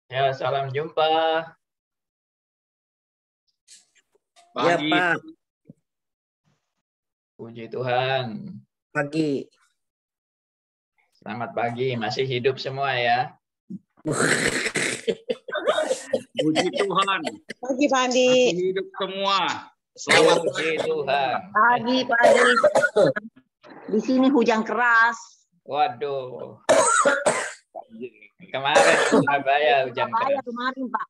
Ya, salam jumpa. Ya, Pagi. Pak. Puji Tuhan. Pagi. Selamat pagi. Masih hidup semua ya? Puji Tuhan. Pagi, Pandi. Masih hidup semua. Selamat Puji Tuhan. Pagi, Pandi. Di sini hujan keras. Waduh. Kemarin di Surabaya hujan Surabaya keras. kemarin, Pak.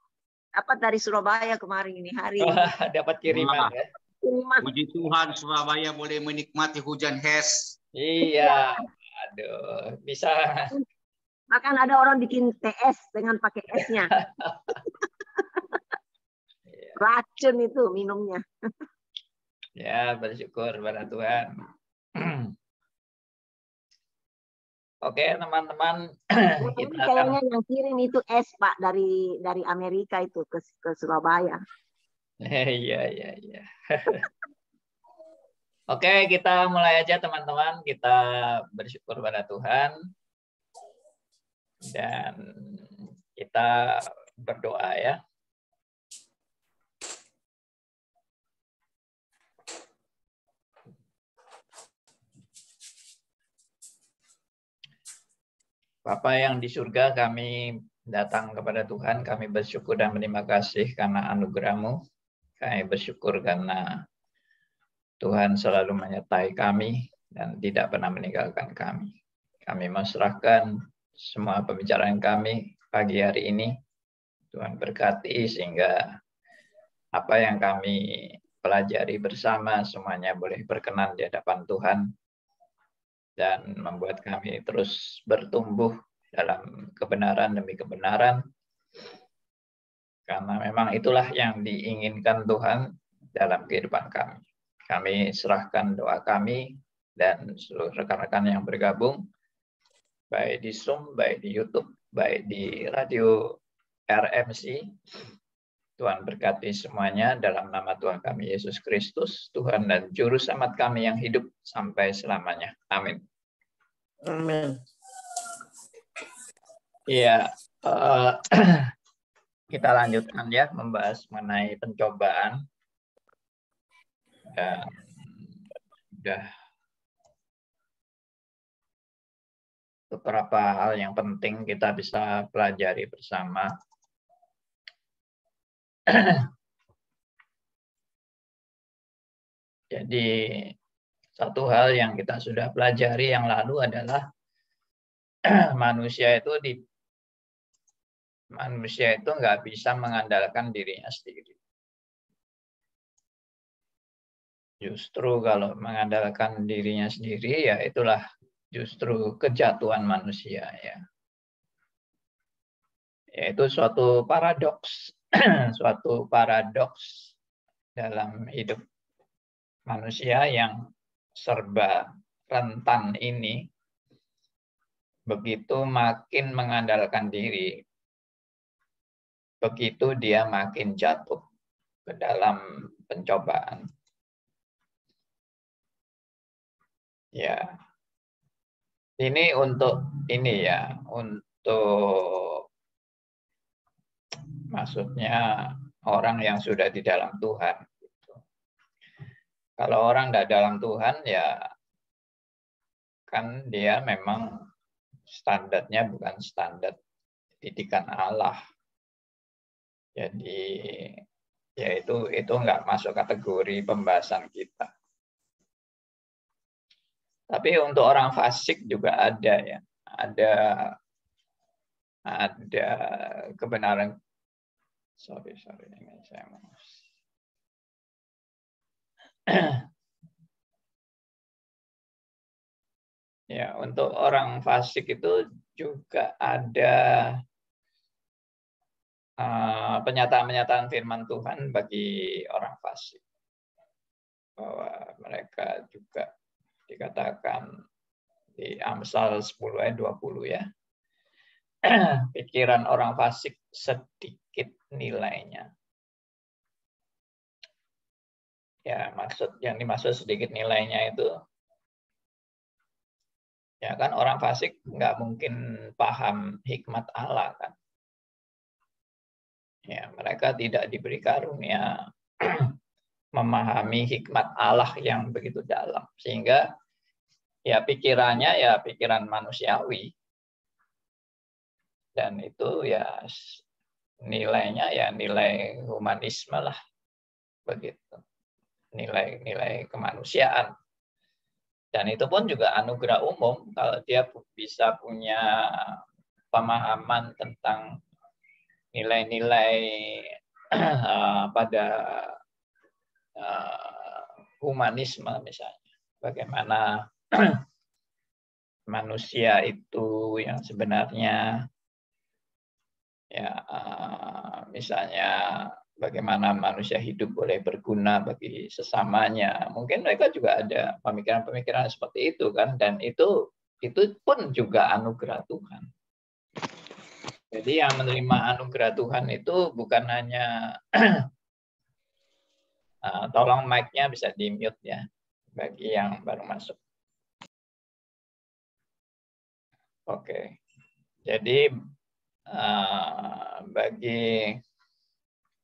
Dapat dari Surabaya kemarin ini hari. Wah, dapat kiriman ya? Kiriman. Puji Tuhan, Surabaya boleh menikmati hujan es. Iya. Aduh, bisa. Bahkan ada orang bikin TS dengan pakai esnya. Racun itu minumnya. Ya, bersyukur pada Tuhan. Oke, teman-teman, kita akan Kayaknya yang kirim itu es, Pak, dari Amerika itu ke Surabaya. Iya. Oke, kita mulai aja teman-teman. Kita bersyukur pada Tuhan. Dan kita berdoa ya. Bapa yang di surga, kami datang kepada Tuhan. Kami bersyukur dan berterima kasih karena anugerah-Mu. Kami bersyukur karena Tuhan selalu menyertai kami dan tidak pernah meninggalkan kami. Kami menyerahkan semua pembicaraan kami pagi hari ini. Tuhan berkati sehingga apa yang kami pelajari bersama semuanya boleh berkenan di hadapan Tuhan dan membuat kami terus bertumbuh dalam kebenaran demi kebenaran. Karena memang itulah yang diinginkan Tuhan dalam kehidupan kami. Kami serahkan doa kami dan seluruh rekan-rekan yang bergabung, baik di Zoom, baik di YouTube, baik di radio RMC. Tuhan berkati semuanya dalam nama Tuhan kami Yesus Kristus, Tuhan dan Juru Selamat kami yang hidup sampai selamanya. Amin. Amin. Iya, kita lanjutkan ya membahas mengenai pencobaan. Dan sudah beberapa hal yang penting kita bisa pelajari bersama. Jadi satu hal yang kita sudah pelajari yang lalu adalah manusia itu nggak bisa mengandalkan dirinya sendiri. Justru kalau mengandalkan dirinya sendiri, ya itulah justru kejatuhan manusia ya. Yaitu suatu paradoks, suatu paradoks dalam hidup manusia yang serba rentan ini. Begitu makin mengandalkan diri, begitu dia makin jatuh ke dalam pencobaan. Ya, ini untuk maksudnya orang yang sudah di dalam Tuhan. Kalau orang tidak dalam Tuhan, ya kan dia memang standarnya bukan standar didikan Allah. Jadi ya itu nggak masuk kategori pembahasan kita. Tapi untuk orang fasik juga ada ya, ada kebenaran. Sorry, ini saya mau. Ya, untuk orang fasik itu juga ada penyataan-penyataan firman Tuhan bagi orang fasik. Bahwa mereka juga dikatakan di Amsal 10 ayat 20 ya. Pikiran orang fasik sedikit nilainya. Ya, yang dimaksud sedikit nilainya itu ya kan orang fasik nggak mungkin paham hikmat Allah kan. Ya, mereka tidak diberi karunia memahami hikmat Allah yang begitu dalam, sehingga ya pikirannya ya pikiran manusiawi, dan itu ya nilainya ya nilai humanisme lah, begitu, nilai-nilai kemanusiaan. Dan itu pun juga anugerah umum kalau dia bisa punya pemahaman tentang nilai-nilai pada humanisme, misalnya bagaimana manusia itu yang sebenarnya ya misalnya bagaimana manusia hidup boleh berguna bagi sesamanya. Mungkin mereka juga ada pemikiran-pemikiran seperti itu kan, dan itu pun juga anugerah Tuhan. Jadi yang menerima anugerah Tuhan itu bukan hanya tolong mic-nya bisa di-mute ya bagi yang baru masuk. Oke. Jadi bagi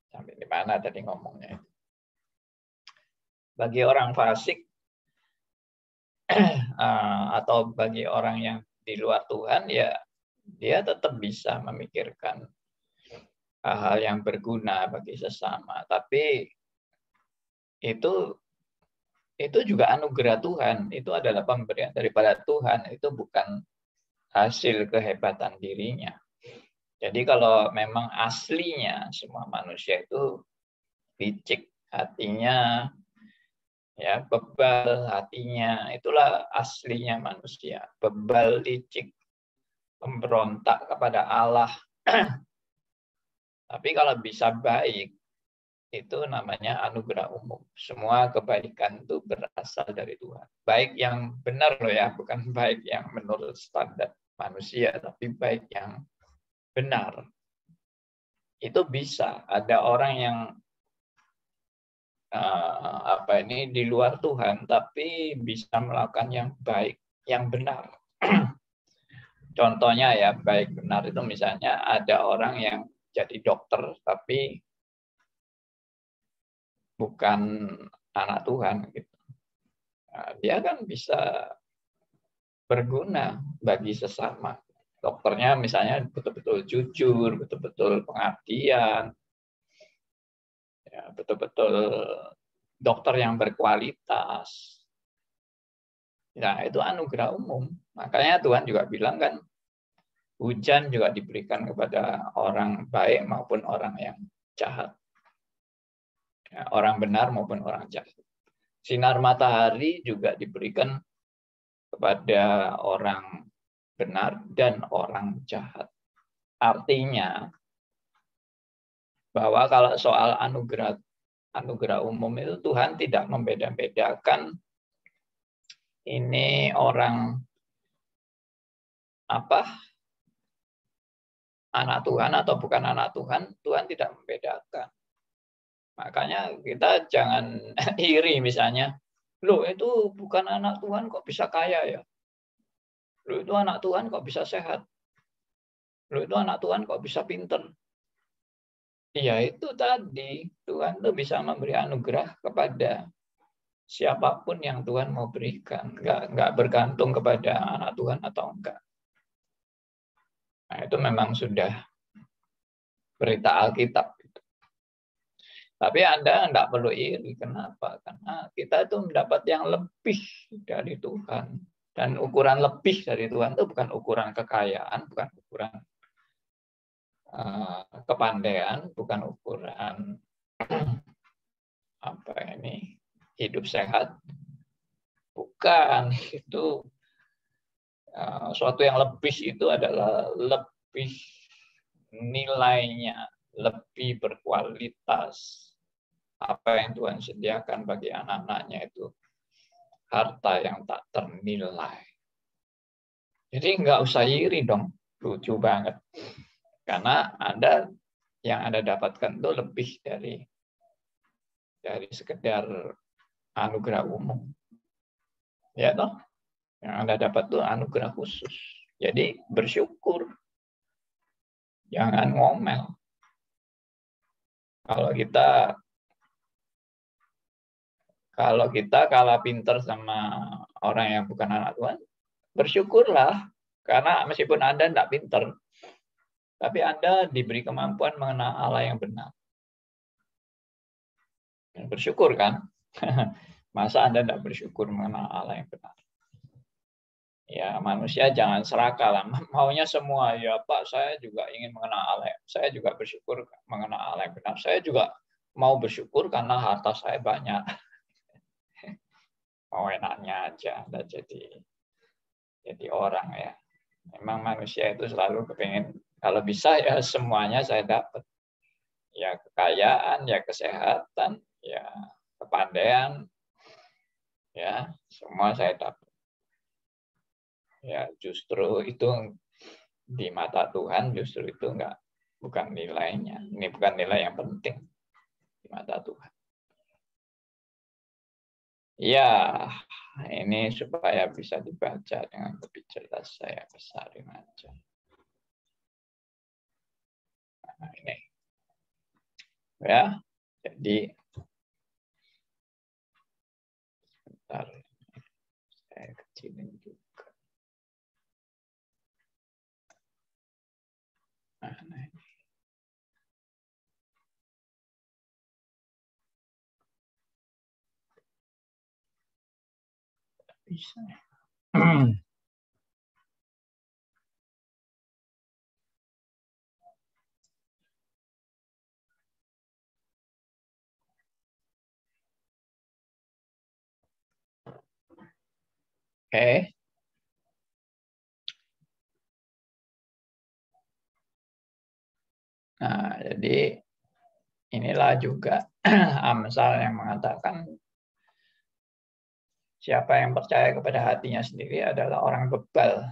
sampai di mana tadi ngomongnya? Bagi orang fasik atau bagi orang yang di luar Tuhan, ya dia tetap bisa memikirkan hal-hal yang berguna bagi sesama. Tapi itu juga anugerah Tuhan. Itu adalah pemberian daripada Tuhan. Itu bukan hasil kehebatan dirinya. Jadi kalau memang aslinya semua manusia itu licik hatinya, ya bebal hatinya, itulah aslinya manusia. Bebal, licik, pemberontak kepada Allah. Tapi kalau bisa baik, itu namanya anugerah umum. Semua kebaikan itu berasal dari Tuhan. Baik yang benar loh ya, bukan baik yang menurut standar manusia, tapi baik yang benar. Itu bisa. Ada orang yang di luar Tuhan, tapi bisa melakukan yang baik, yang benar. Contohnya ya, baik benar itu misalnya ada orang yang jadi dokter, tapi bukan anak Tuhan. Gitu. Nah, dia kan bisa berguna bagi sesama. Dokternya misalnya betul-betul jujur, betul-betul pengabdian, ya, betul-betul dokter yang berkualitas. Nah, itu anugerah umum. Makanya Tuhan juga bilang kan, hujan juga diberikan kepada orang baik maupun orang yang jahat. Ya, orang benar maupun orang jahat. Sinar matahari juga diberikan kepada orang benar dan orang jahat. Artinya, bahwa kalau soal anugerah umum itu Tuhan tidak membeda-bedakan ini orang anak Tuhan atau bukan anak Tuhan, Tuhan tidak membedakan. Makanya kita jangan iri misalnya, loh itu bukan anak Tuhan kok bisa kaya ya? Loh itu anak Tuhan kok bisa sehat? Loh itu anak Tuhan kok bisa pinter? Ya itu tadi, Tuhan tuh bisa memberi anugerah kepada siapapun yang Tuhan mau berikan. Nggak bergantung kepada anak Tuhan atau enggak. Nah, itu memang sudah berita Alkitab. Tapi Anda enggak perlu iri. Kenapa? Karena kita itu mendapat yang lebih dari Tuhan. Dan ukuran lebih dari Tuhan itu bukan ukuran kekayaan, bukan ukuran kepandaian, bukan ukuran hidup sehat. Bukan. Itu suatu yang lebih itu adalah lebih nilainya, lebih berkualitas. Apa yang Tuhan sediakan bagi anak-anaknya itu harta yang tak ternilai. Jadi nggak usah iri dong, lucu banget. Karena yang Anda dapatkan itu lebih dari sekedar anugerah umum. Ya toh? Yang Anda dapat itu anugerah khusus. Jadi bersyukur. Jangan ngomel. Kalau kita kalah pinter sama orang yang bukan anak Tuhan, bersyukurlah. Karena meskipun Anda tidak pinter, tapi Anda diberi kemampuan mengenal Allah yang benar. Bersyukur kan? Masa Anda tidak bersyukur mengenal Allah yang benar? Ya, manusia jangan serakah lah. Maunya semua, ya Pak, saya juga ingin mengenal Allah. Saya juga bersyukur mengenal Allah yang benar. Saya juga mau bersyukur karena harta saya banyak. Mau enaknya aja, dan jadi orang ya. Memang manusia itu selalu kepengen, kalau bisa ya semuanya saya dapat. Ya kekayaan, ya kesehatan, ya kepandaian, ya semua saya dapat. Ya justru itu di mata Tuhan justru itu bukan nilainya. Ini bukan nilai yang penting di mata Tuhan. Ya, ini supaya bisa dibaca dengan lebih jelas saya besarin aja. Nah, ini. Ya, jadi sebentar. Saya kecilin juga. Nah, ini. Bisa. Oke. Nah, jadi inilah juga Amsal yang mengatakan siapa yang percaya kepada hatinya sendiri adalah orang bebal.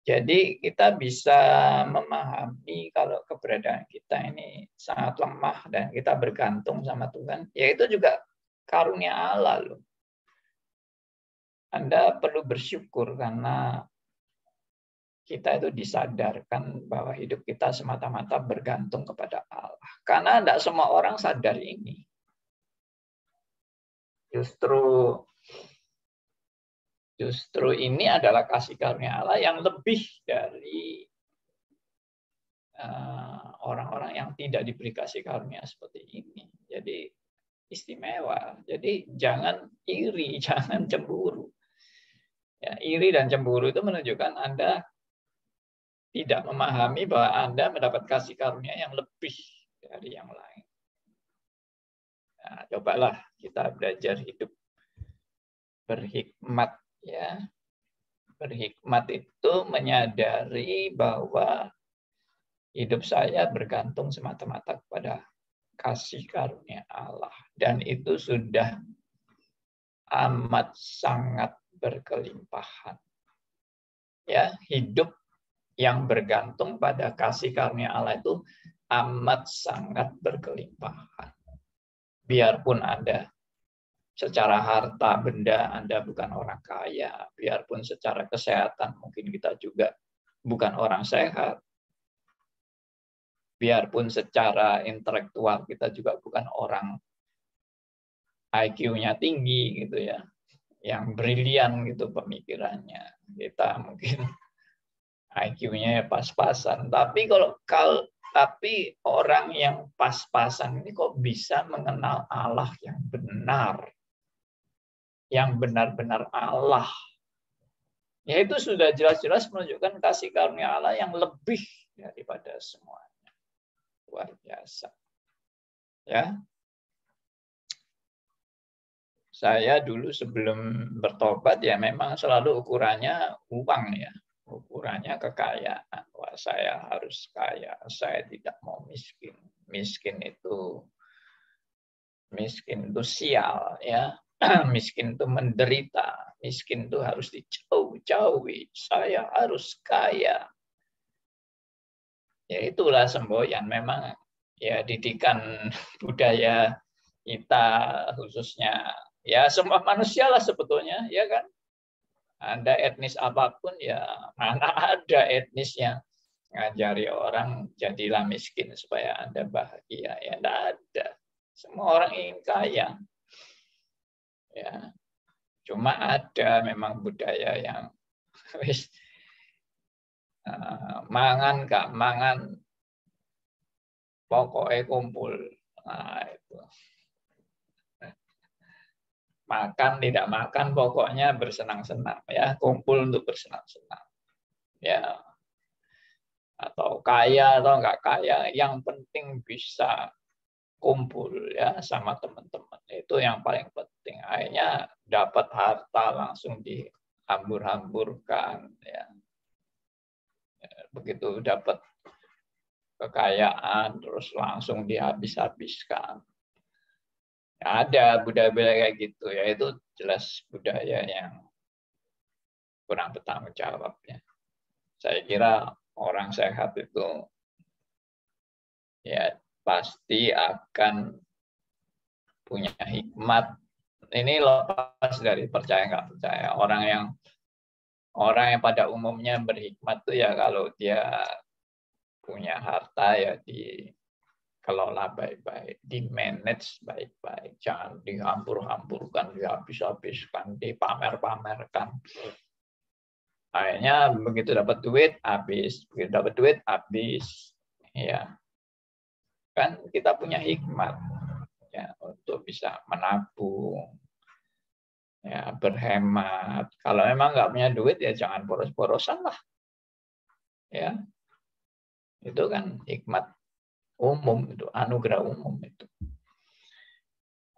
Jadi kita bisa memahami kalau keberadaan kita ini sangat lemah dan kita bergantung sama Tuhan. Ya itu juga karunia Allah loh. Anda perlu bersyukur karena kita itu disadarkan bahwa hidup kita semata-mata bergantung kepada Allah. Karena tidak semua orang sadar ini. Justru ini adalah kasih karunia Allah yang lebih dari orang-orang yang tidak diberi kasih karunia seperti ini. Jadi istimewa. Jadi jangan iri, jangan cemburu. Ya, iri dan cemburu itu menunjukkan Anda tidak memahami bahwa Anda mendapat kasih karunia yang lebih dari yang lain. Nah, cobalah kita belajar hidup berhikmat ya. Berhikmat itu menyadari bahwa hidup saya bergantung semata-mata kepada kasih karunia Allah dan itu sudah amat sangat berkelimpahan. Ya, hidup yang bergantung pada kasih karunia Allah itu amat sangat berkelimpahan. Biarpun Anda secara harta benda Anda bukan orang kaya, biarpun secara kesehatan mungkin kita juga bukan orang sehat, biarpun secara intelektual kita juga bukan orang IQ-nya tinggi gitu ya, yang brilian gitu pemikirannya, kita mungkin IQ-nya pas-pasan. Tapi tapi orang yang pas-pasan ini kok bisa mengenal Allah yang benar, yang benar-benar Allah. Ya itu sudah jelas-jelas menunjukkan kasih karunia Allah yang lebih daripada semuanya. Luar biasa. Ya. Saya dulu sebelum bertobat ya memang selalu ukurannya uang ya. Ukurannya kekayaan. Wah, saya harus kaya, saya tidak mau miskin. Miskin itu sial ya. Miskin itu menderita. Miskin itu harus dijauh-jauhi. Saya harus kaya. Ya itulah semboyan. Memang ya didikan budaya kita khususnya ya semua manusia lah sebetulnya ya kan. Anda etnis apapun ya mana ada etnis yang ngajari orang jadilah miskin supaya Anda bahagia. Ya tidak ada. Semua orang ingin kaya. Ya. Cuma ada memang budaya yang wis mangan gak mangan pokoknya kumpul. Nah, itu. Makan tidak makan pokoknya bersenang-senang ya, kumpul untuk bersenang-senang. Ya. Atau kaya atau enggak kaya, yang penting bisa kumpul ya sama teman-teman. Itu yang paling penting. Akhirnya dapat harta langsung dihambur-hamburkan ya. Begitu dapat kekayaan terus langsung dihabis-habiskan. Ada budaya-budaya kayak gitu ya, itu jelas budaya yang kurang bertanggung jawab ya. Saya kira orang sehat itu ya pasti akan punya hikmat. Ini lepas dari percaya nggak percaya. Orang yang pada umumnya berhikmat tuh ya kalau dia punya harta ya dikelola baik-baik, di-manage baik-baik. Jangan dihambur-hamburkan, dihabis-habiskan, dipamer-pamerkan. Akhirnya begitu dapat duit, habis. Begitu dapat duit, habis. Ya. Kan kita punya hikmat ya untuk bisa menabung, ya berhemat. Kalau memang nggak punya duit ya jangan boros-borosan lah. Ya. Itu kan hikmat umum, itu anugerah umum itu.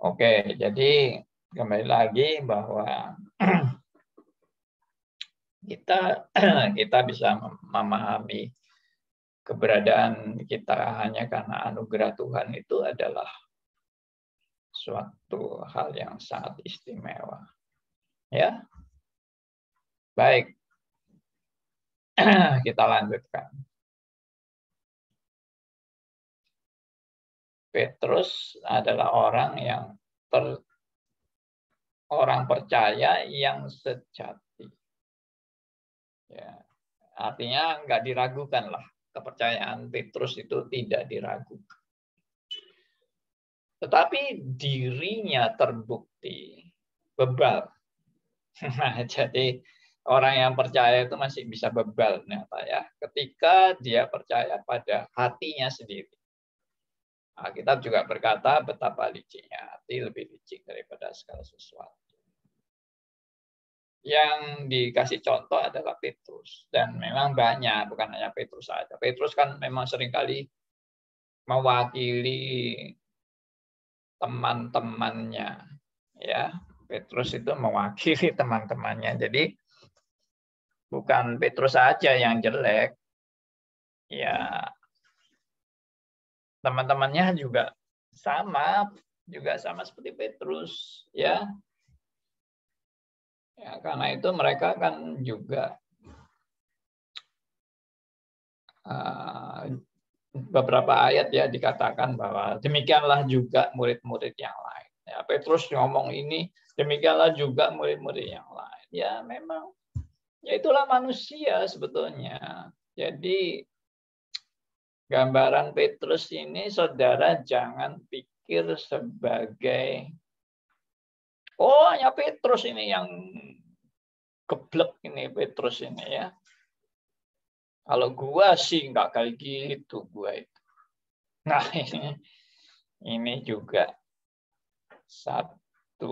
Oke, jadi kembali lagi bahwa kita bisa memahami keberadaan kita hanya karena anugerah Tuhan itu adalah suatu hal yang sangat istimewa. Ya. Baik. Kita lanjutkan. Petrus adalah orang yang orang percaya yang sejati. Ya. Artinya nggak diragukan lah. Kepercayaan Petrus itu tidak diragukan. Tetapi dirinya terbukti bebal. Jadi orang yang percaya itu masih bisa bebal ternyata ya. Ketika dia percaya pada hatinya sendiri. Alkitab juga berkata betapa licinnya hati, lebih licik daripada segala sesuatu. Yang dikasih contoh adalah Petrus. Dan memang banyak, bukan hanya Petrus saja. Petrus kan memang seringkali mewakili teman-temannya. Ya, Petrus itu mewakili teman-temannya. Jadi bukan Petrus saja yang jelek. Ya, teman-temannya juga sama seperti Petrus. Ya. Ya, karena itu mereka kan juga beberapa ayat ya dikatakan bahwa demikianlah juga murid-murid yang lain. Ya, Petrus ngomong ini, demikianlah juga murid-murid yang lain. Ya memang, ya itulah manusia sebetulnya. Jadi gambaran Petrus ini, saudara jangan pikir sebagai hanya Petrus ini yang geblek ini Petrus ini ya. Kalau gua sih nggak kayak gitu gua itu. Nah ini juga satu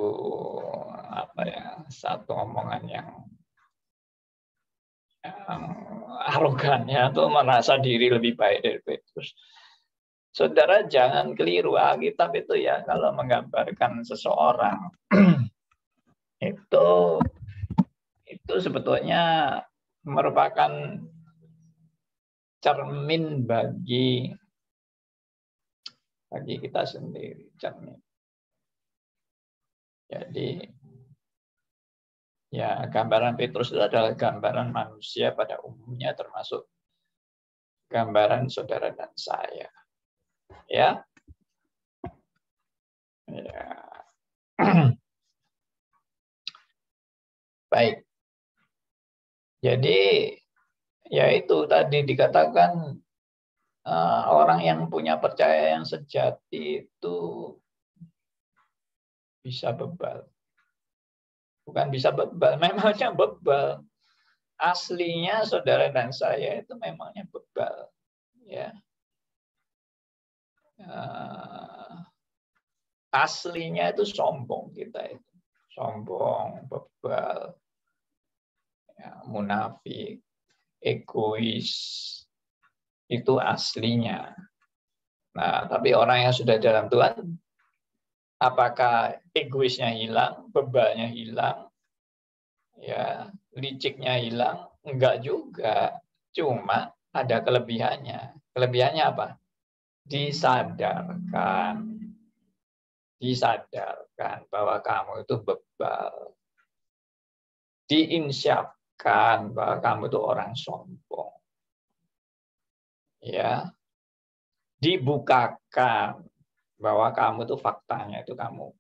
omongan yang arogan ya, tuh merasa diri lebih baik dari Petrus. Saudara jangan keliru, Alkitab itu ya kalau menggambarkan seseorang itu sebetulnya merupakan cermin bagi kita sendiri, cermin. Jadi ya gambaran Petrus itu adalah gambaran manusia pada umumnya, termasuk gambaran saudara dan saya. Ya. Ya. Baik. Jadi Ya itu tadi dikatakan orang yang punya percaya yang sejati itu bisa bebal. Bukan bisa bebal, memangnya bebal. Aslinya saudara dan saya itu memangnya bebal. Ya. Aslinya itu sombong kita itu. Sombong, bebal, ya, munafik, egois. Itu aslinya. Nah, tapi orang yang sudah dalam Tuhan, apakah egoisnya hilang, bebalnya hilang, ya, liciknya hilang? Enggak juga. Cuma ada kelebihannya. Kelebihannya apa? Disadarkan bahwa kamu itu bebal. Diinsyafkan bahwa kamu itu orang sombong. Ya, dibukakan bahwa kamu itu faktanya itu kamu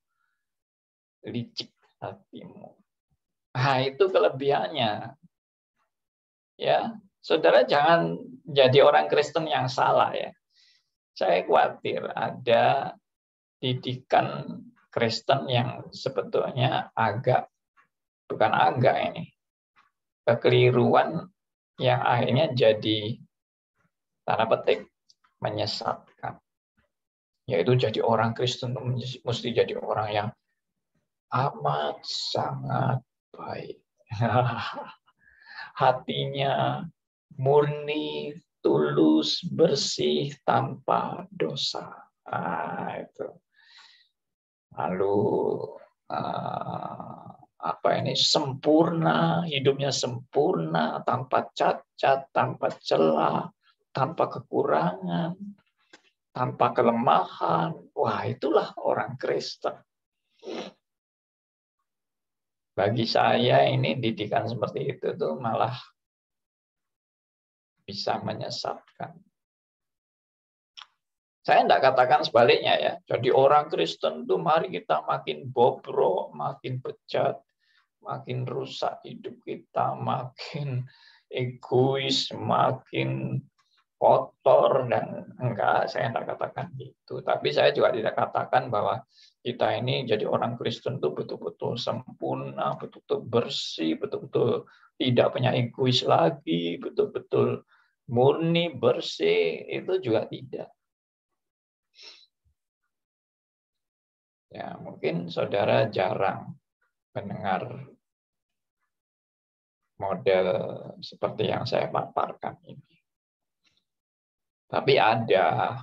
licik hatimu. Nah, itu kelebihannya. Ya, saudara jangan jadi orang Kristen yang salah ya. Saya khawatir ada didikan Kristen yang sebetulnya bukan agak ini, kekeliruan yang akhirnya jadi tanda petik menyesatkan. Yaitu jadi orang Kristen mesti jadi orang yang amat sangat baik. Hatinya murni, tulus, bersih, tanpa dosa. Itu. Lalu sempurna, hidupnya sempurna, tanpa cacat, tanpa celah, tanpa kekurangan, tanpa kelemahan. Wah, itulah orang Kristen. Bagi saya ini didikan seperti itu tuh malah bisa menyesatkan. Saya tidak katakan sebaliknya ya. Jadi orang Kristen tuh mari kita makin bobrok, makin bejat, makin rusak hidup kita, makin egois, makin kotor, dan enggak, saya tidak katakan itu. Tapi saya juga tidak katakan bahwa kita ini jadi orang Kristen itu betul-betul sempurna, betul-betul bersih, betul-betul tidak punya egois lagi, betul-betul murni, bersih, itu juga tidak. Ya, mungkin saudara jarang mendengar model seperti yang saya paparkan ini. Tapi ada.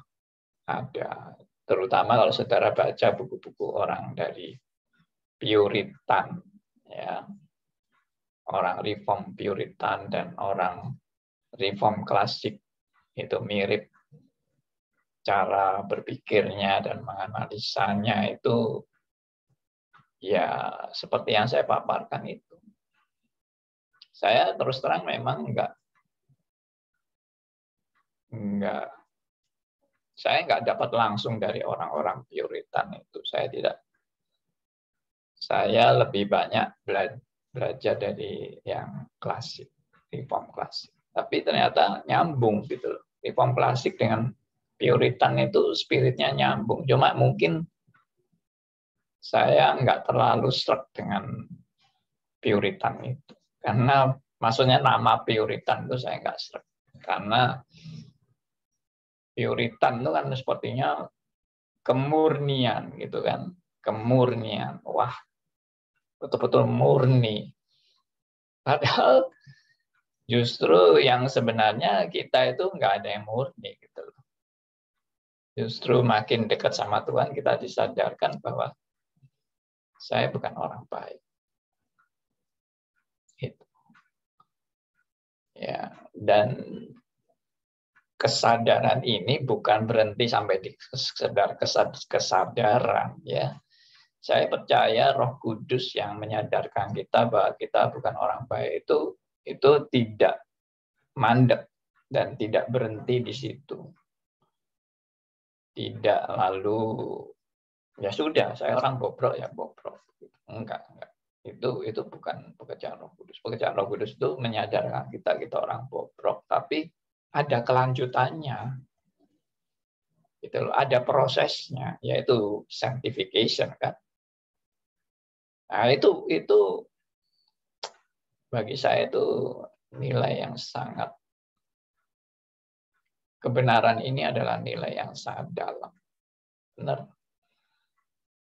Terutama kalau saudara baca buku-buku orang dari Puritan, ya, orang Reform Puritan dan orang Reform klasik itu mirip cara berpikirnya dan menganalisanya itu ya seperti yang saya paparkan itu. Saya terus terang memang saya nggak dapat langsung dari orang-orang Puritan itu. Saya lebih banyak belajar dari yang klasik, Reform klasik. Tapi ternyata nyambung gitu loh. Reform klasik dengan Puritan itu spiritnya nyambung. Cuma mungkin saya nggak terlalu struck dengan Puritan itu. Karena maksudnya nama Puritan itu saya nggak struck. Karena Puritan itu kan sepertinya kemurnian gitu kan. Kemurnian. Wah, betul-betul murni. Padahal justru yang sebenarnya kita itu nggak ada yang murni gitu loh. Justru makin dekat sama Tuhan kita disadarkan bahwa saya bukan orang baik. Gitu. Ya, dan kesadaran ini bukan berhenti sampai di sekedar kesadaran ya. Saya percaya Roh Kudus yang menyadarkan kita bahwa kita bukan orang baik itu tidak mandek dan tidak berhenti di situ. Tidak lalu ya sudah, saya orang bobrok ya bobrok. Enggak. Itu bukan pekerjaan Roh Kudus. Pekerjaan Roh Kudus itu menyadarkan kita orang bobrok, tapi ada kelanjutannya. Itu ada prosesnya, yaitu sanctification kan. Nah, itu bagi saya itu nilai yang sangat, kebenaran ini adalah nilai yang sangat dalam. Benar.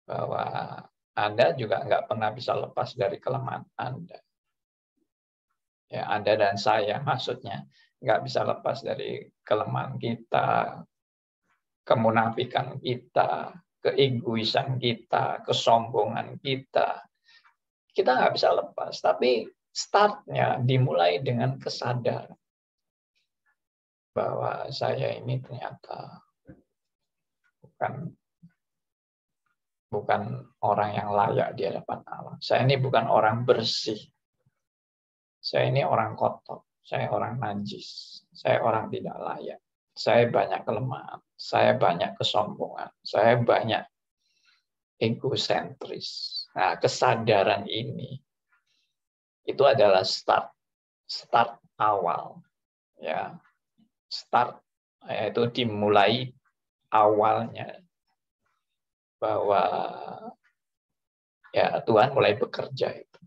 Bahwa Anda juga nggak pernah bisa lepas dari kelemahan Anda. Ya, Anda dan saya maksudnya nggak bisa lepas dari kelemahan kita, kemunafikan kita, keegoisan kita, kesombongan kita. Kita nggak bisa lepas, tapi startnya dimulai dengan kesadaran bahwa saya ini ternyata bukan orang yang layak di hadapan Allah. Saya ini bukan orang bersih. Saya ini orang kotor. Saya orang najis. Saya orang tidak layak. Saya banyak kelemahan. Saya banyak kesombongan. Saya banyak egosentris. Nah, kesadaran ini itu adalah start awal. Ya, start yaitu dimulai awalnya. Bahwa ya Tuhan mulai bekerja itu.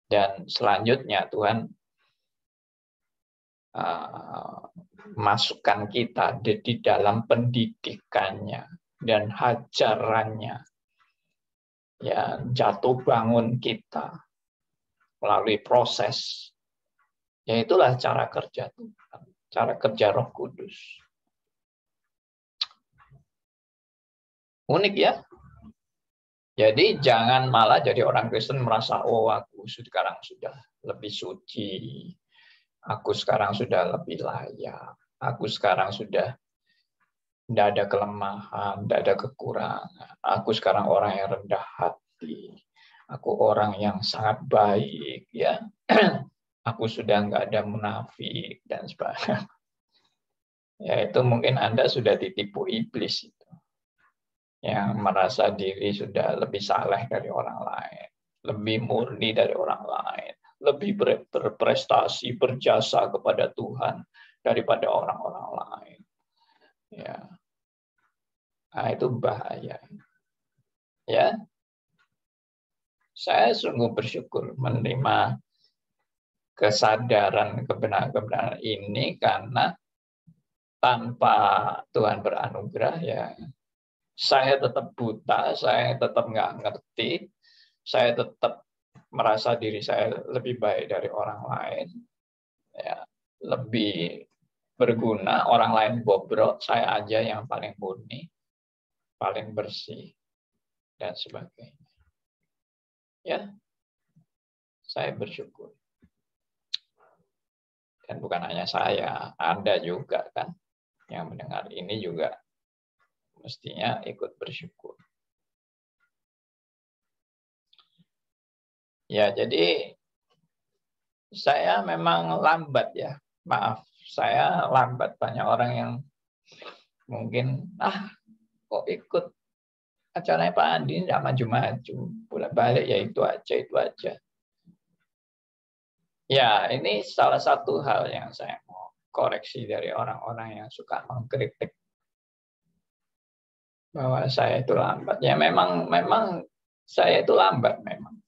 Dan selanjutnya Tuhan masukkan kita di dalam pendidikannya dan hajarannya. Ya, jatuh bangun kita melalui proses. Ya itulah cara kerja Tuhan, cara kerja Roh Kudus. Unik ya. Jadi jangan malah jadi orang Kristen merasa, oh aku sekarang sudah lebih suci, aku sekarang sudah lebih layak, aku sekarang sudah tidak ada kelemahan, tidak ada kekurangan, aku sekarang orang yang rendah hati, aku orang yang sangat baik, ya, aku sudah nggak ada munafik dan sebagainya. Ya itu mungkin Anda sudah ditipu iblis itu. Yang merasa diri sudah lebih saleh dari orang lain, lebih murni dari orang lain, lebih berprestasi, berjasa kepada Tuhan daripada orang-orang lain. Ya, nah, itu bahaya. Ya, saya sungguh bersyukur menerima kesadaran kebenaran ini karena tanpa Tuhan beranugerah ya. Saya tetap buta, saya tetap nggak ngerti, saya tetap merasa diri saya lebih baik dari orang lain, ya, lebih berguna, orang lain bobrok, saya aja yang paling murni, paling bersih, dan sebagainya. Ya, saya bersyukur. Dan bukan hanya saya, Anda juga kan, yang mendengar ini juga mestinya ikut bersyukur. Ya, jadi saya memang lambat ya. Maaf, saya lambat. Banyak orang yang mungkin, kok ikut acaranya Pak Andi tidak maju-maju. Bolak-balik ya itu aja. Ya, ini salah satu hal yang saya mau koreksi dari orang-orang yang suka mengkritik bahwa saya itu lambat. Ya memang saya itu lambat memang.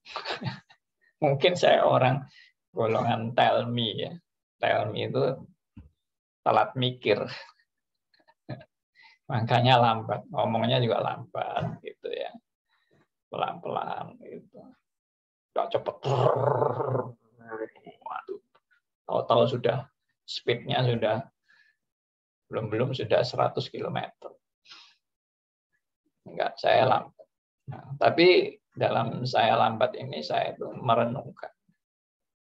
Mungkin saya orang golongan tell me ya. Tell me itu telat mikir. Makanya lambat. Ngomongnya juga lambat gitu ya. Pelan-pelan gitu. Gak cepet. Waduh. Tahu-tahu sudah speednya sudah belum sudah 100 km. Enggak, saya lambat. Nah, tapi dalam saya lambat ini saya itu merenungkan.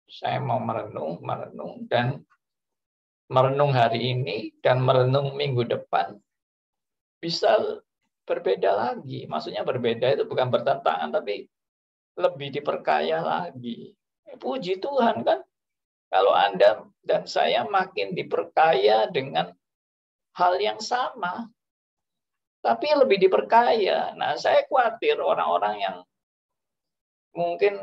Saya mau merenung dan merenung hari ini dan merenung minggu depan bisa berbeda lagi. Maksudnya berbeda itu bukan bertentangan tapi lebih diperkaya lagi. Puji Tuhan kan. Kalau Anda dan saya makin diperkaya dengan hal yang sama, tapi lebih diperkaya. Nah, saya khawatir orang-orang yang mungkin,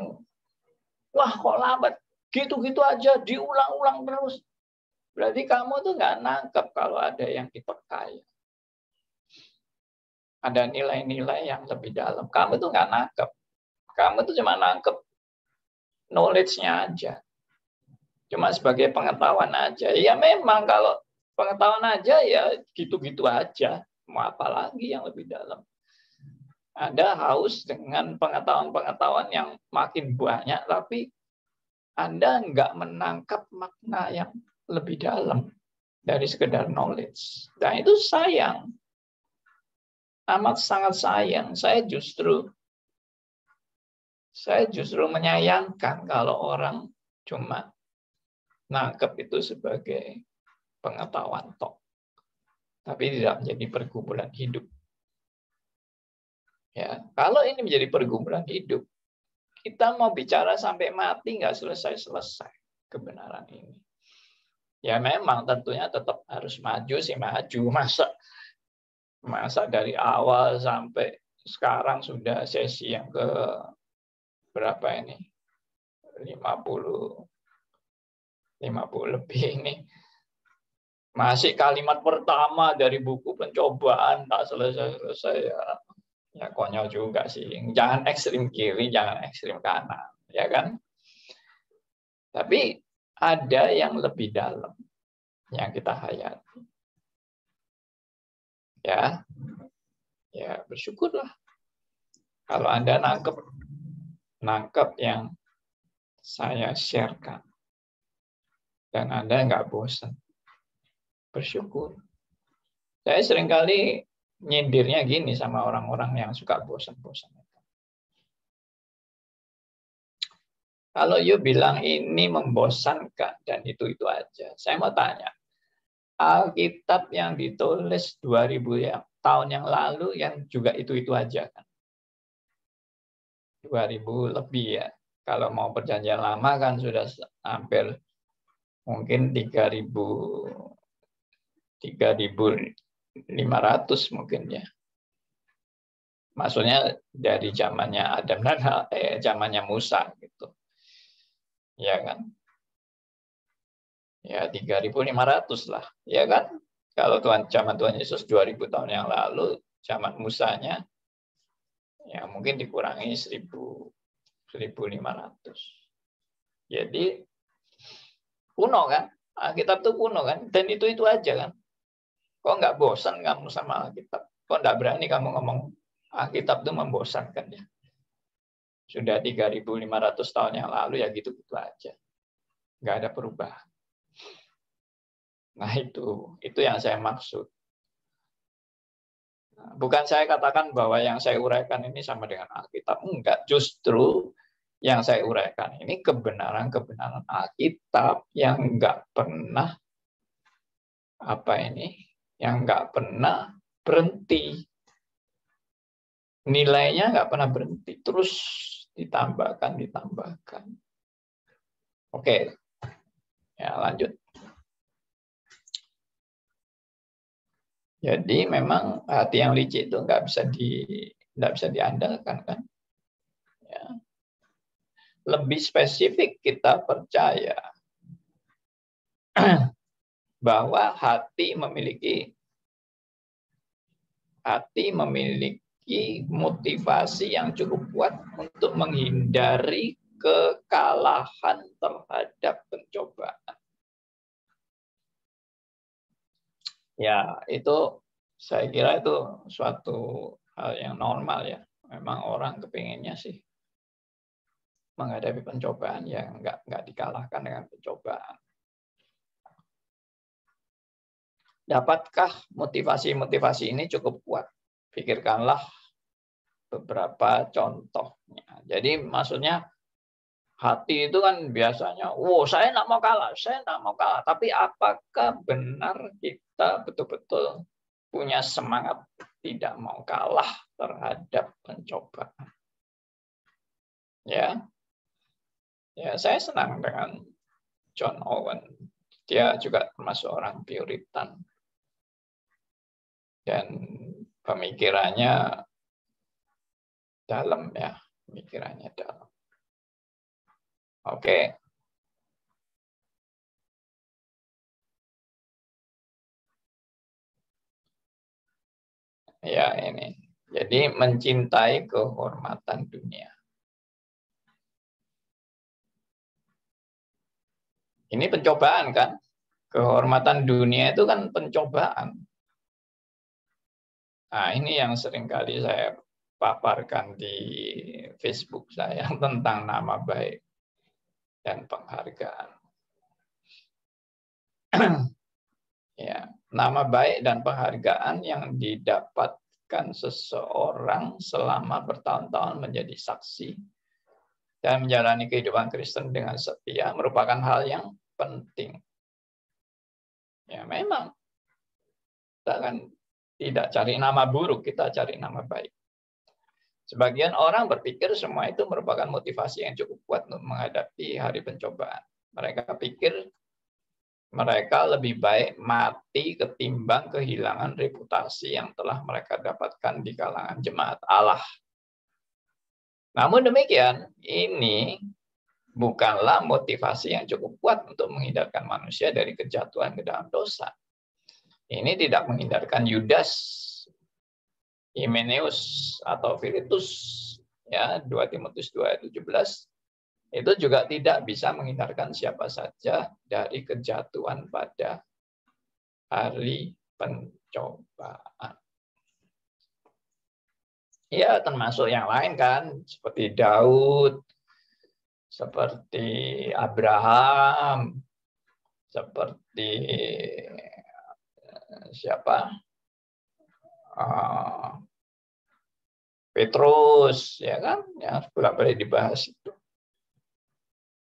wah kok lambat, gitu-gitu aja, diulang-ulang terus. Berarti kamu tuh nggak nangkep kalau ada yang diperkaya. Ada nilai-nilai yang lebih dalam. Kamu tuh nggak nangkep. Kamu tuh cuma nangkep knowledge-nya aja. Cuma sebagai pengetahuan aja. Ya memang kalau pengetahuan aja ya gitu-gitu aja. Mau apa lagi yang lebih dalam? Anda haus dengan pengetahuan-pengetahuan yang makin banyak, tapi Anda nggak menangkap makna yang lebih dalam dari sekedar knowledge. Dan itu sayang. Amat sangat sayang. Saya justru menyayangkan kalau orang cuma nangkep itu sebagai pengetahuan tok, tapi tidak menjadi pergumulan hidup. Ya, kalau ini menjadi pergumulan hidup, kita mau bicara sampai mati nggak selesai-selesai kebenaran ini. Ya memang tentunya tetap harus maju sih, maju. Masa dari awal sampai sekarang sudah sesi yang ke berapa ini? 50 lebih ini. Masih kalimat pertama dari buku pencobaan tak selesai-selesai ya. Ya konyol juga sih. Jangan ekstrim kiri, jangan ekstrim kanan, ya kan? Tapi ada yang lebih dalam yang kita hayati. Ya. Ya, bersyukurlah. Kalau Anda nangkep yang saya sharekan. Dan Anda nggak bosan. Bersyukur. Saya seringkali nyindirnya gini sama orang-orang yang suka bosan-bosan. Kalau you bilang ini membosankan dan itu aja. Saya mau tanya. Alkitab yang ditulis 2000 tahun yang lalu yang juga itu aja kan. 2000 lebih ya. Kalau mau perjanjian lama kan sudah hampir mungkin 3.500 mungkin ya. Maksudnya dari zamannya Adam dan zamannya Musa gitu. Ya kan? Ya 3.500 lah, ya kan? Kalau zaman Tuhan Yesus 2000 tahun yang lalu, zaman Musanya ya mungkin dikurangi 1.500. Jadi kuno kan? Alkitab itu kuno kan? Dan itu aja kan? Kok nggak bosan kamu sama Alkitab? Kok nggak berani kamu ngomong Alkitab itu membosankan ya? Sudah 3.500 tahun yang lalu ya gitu-gitu aja. Nggak ada perubahan. Nah itu yang saya maksud. Bukan saya katakan bahwa yang saya uraikan ini sama dengan Alkitab. Enggak, justru yang saya uraikan ini kebenaran-kebenaran Alkitab yang nggak pernah yang nggak pernah berhenti. Nilainya nggak pernah berhenti, terus ditambahkan. Oke, ya lanjut. Jadi memang hati yang licik itu nggak bisa diandalkan kan. Ya. Lebih spesifik kita percaya bahwa hati memiliki motivasi yang cukup kuat untuk menghindari kekalahan terhadap pencobaan. Ya, itu saya kira itu suatu hal yang normal ya. Memang orang kepinginnya sih menghadapi pencobaan yang nggak dikalahkan dengan pencobaan. Dapatkah motivasi ini cukup kuat? Pikirkanlah beberapa contohnya. Jadi maksudnya hati itu kan biasanya, saya nggak mau kalah. Tapi apakah benar kita betul-betul punya semangat tidak mau kalah terhadap pencobaan? Ya, saya senang dengan John Owen. Dia juga termasuk orang Puritan dan pemikirannya dalam ya, pemikirannya dalam. Oke. Ya, ini. Jadi mencintai kehormatan dunia. Ini pencobaan kan? Kehormatan dunia itu kan pencobaan. Nah, ini yang seringkali saya paparkan di Facebook saya tentang nama baik dan penghargaan. Ya, nama baik dan penghargaan yang didapatkan seseorang selama bertahun-tahun menjadi saksi dan menjalani kehidupan Kristen dengan setia merupakan hal yang penting. Ya, memang kita kan tidak cari nama buruk, kita cari nama baik. Sebagian orang berpikir semua itu merupakan motivasi yang cukup kuat untuk menghadapi hari pencobaan. Mereka pikir mereka lebih baik mati ketimbang kehilangan reputasi yang telah mereka dapatkan di kalangan jemaat Allah. Namun demikian, ini bukanlah motivasi yang cukup kuat untuk menghindarkan manusia dari kejatuhan ke dalam dosa. Ini tidak menghindarkan Yudas, Himeneus, atau Filetus, ya 2 Timotius 2:17, itu juga tidak bisa menghindarkan siapa saja dari kejatuhan pada hari pencobaan. Ya, termasuk yang lain kan, seperti Daud, seperti Abraham, seperti siapa? Petrus, ya kan, yang bolak-balik dibahas itu.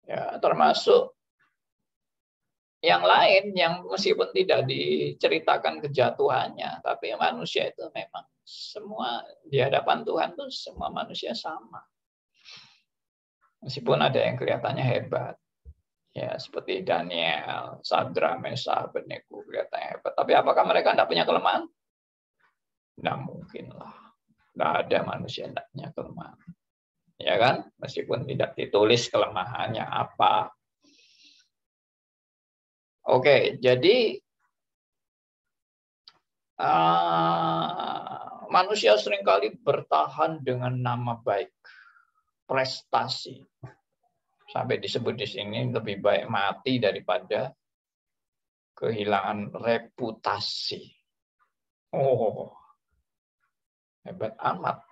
Ya, termasuk yang lain yang meskipun tidak diceritakan kejatuhannya, tapi manusia itu memang semua di hadapan Tuhan tuh semua manusia sama. Meskipun ada yang kelihatannya hebat. Ya, seperti Daniel, Sadra, Meshach, Abednego kelihatannya hebat. Tapi apakah mereka tidak punya kelemahan? Tidak mungkin lah. Tidak ada manusia yang tidak punya kelemahan. Ya kan? Meskipun tidak ditulis kelemahannya apa. Oke, jadi manusia seringkali bertahan dengan nama baik, prestasi. Sampai disebut di sini lebih baik mati daripada kehilangan reputasi. Oh, hebat amat.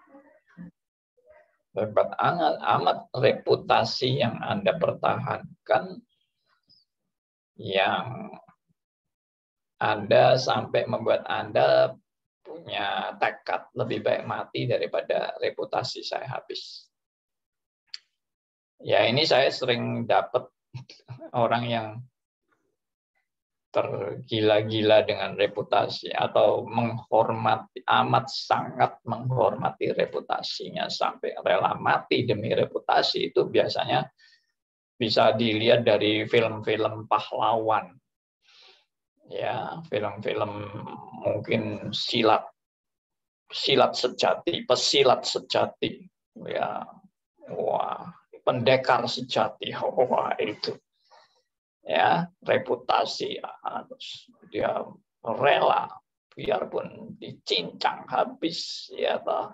Hebat amat reputasi yang Anda pertahankan, yang Anda sampai membuat Anda punya tekad lebih baik mati daripada reputasi saya habis. Ya, ini saya sering dapat orang yang tergila-gila dengan reputasi atau menghormati, amat sangat menghormati reputasinya sampai rela mati demi reputasi. Itu biasanya bisa dilihat dari film-film pahlawan. Ya, film-film mungkin silat sejati, pesilat sejati. Ya, wah, pendekar sejati. Wah, itu. Ya, reputasi, dia rela biarpun dicincang habis, ya toh,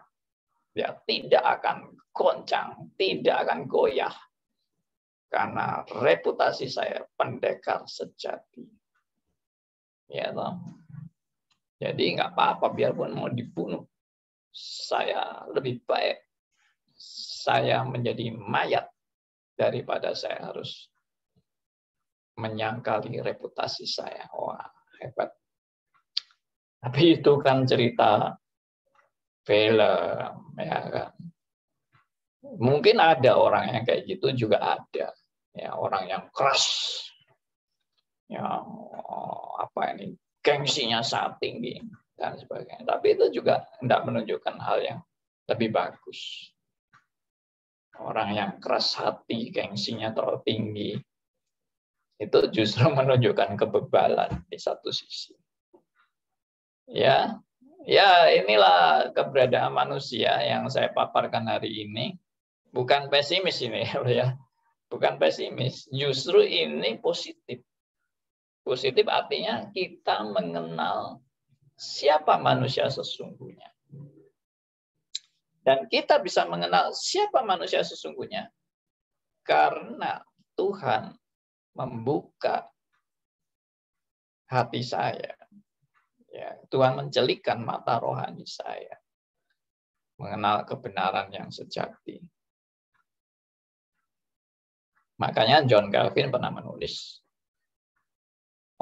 dia tidak akan goncang, tidak akan goyah karena reputasi saya pendekar sejati, ya toh. Jadi nggak apa-apa biarpun mau dibunuh, saya lebih baik saya menjadi mayat daripada saya harus menyangkali reputasi saya. Wah, hebat. Tapi itu kan cerita film, ya kan. Mungkin ada orang yang kayak gitu juga ada. Ya, orang yang keras. Yang apa ini? Gengsinya sangat tinggi dan sebagainya. Tapi itu juga tidak menunjukkan hal yang lebih bagus. Orang yang keras hati, gengsinya terlalu tinggi, itu justru menunjukkan kebebalan di satu sisi. Ya, inilah keberadaan manusia yang saya paparkan hari ini. Bukan pesimis ini, ya, bukan pesimis. Justru ini positif. Positif artinya kita mengenal siapa manusia sesungguhnya. Dan kita bisa mengenal siapa manusia sesungguhnya karena Tuhan membuka hati saya. Ya, Tuhan mencelikkan mata rohani saya. Mengenal kebenaran yang sejati. Makanya John Calvin pernah menulis,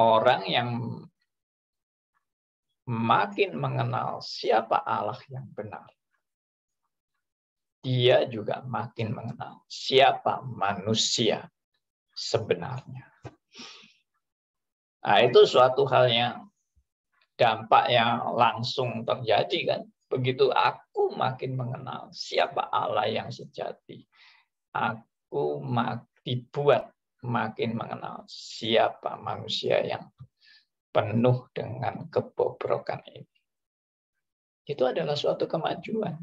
orang yang makin mengenal siapa Allah yang benar, dia juga makin mengenal siapa manusia sebenarnya. Nah, itu suatu hal yang dampak yang langsung terjadi kan. Begitu aku makin mengenal siapa Allah yang sejati, aku dibuat makin mengenal siapa manusia yang penuh dengan kebobrokan ini. Itu adalah suatu kemajuan.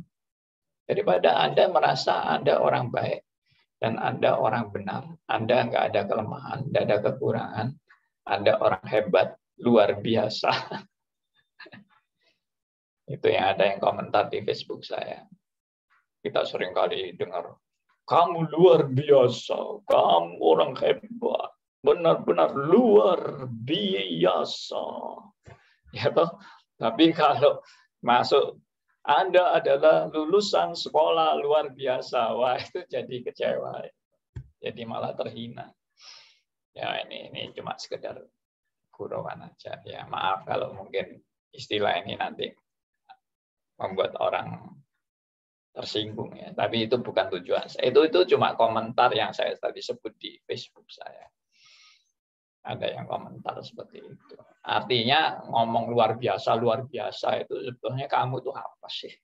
Daripada Anda merasa Anda orang baik dan Anda orang benar, Anda nggak ada kelemahan, nggak ada kekurangan, Anda orang hebat, luar biasa. Itu yang ada yang komentar di Facebook saya. Kita sering kali dengar, kamu luar biasa, kamu orang hebat, benar-benar luar biasa. Ya toh? Tapi kalau masuk, Anda adalah lulusan sekolah luar biasa, wah itu jadi kecewa, jadi malah terhina. Ya ini cuma sekedar gurauan aja. Ya maaf kalau mungkin istilah ini nanti membuat orang tersinggung ya. Tapi itu bukan tujuan saya. Itu cuma komentar yang saya tadi sebut di Facebook saya. Ada yang komentar seperti itu. Artinya ngomong luar biasa itu sebetulnya kamu itu apa sih?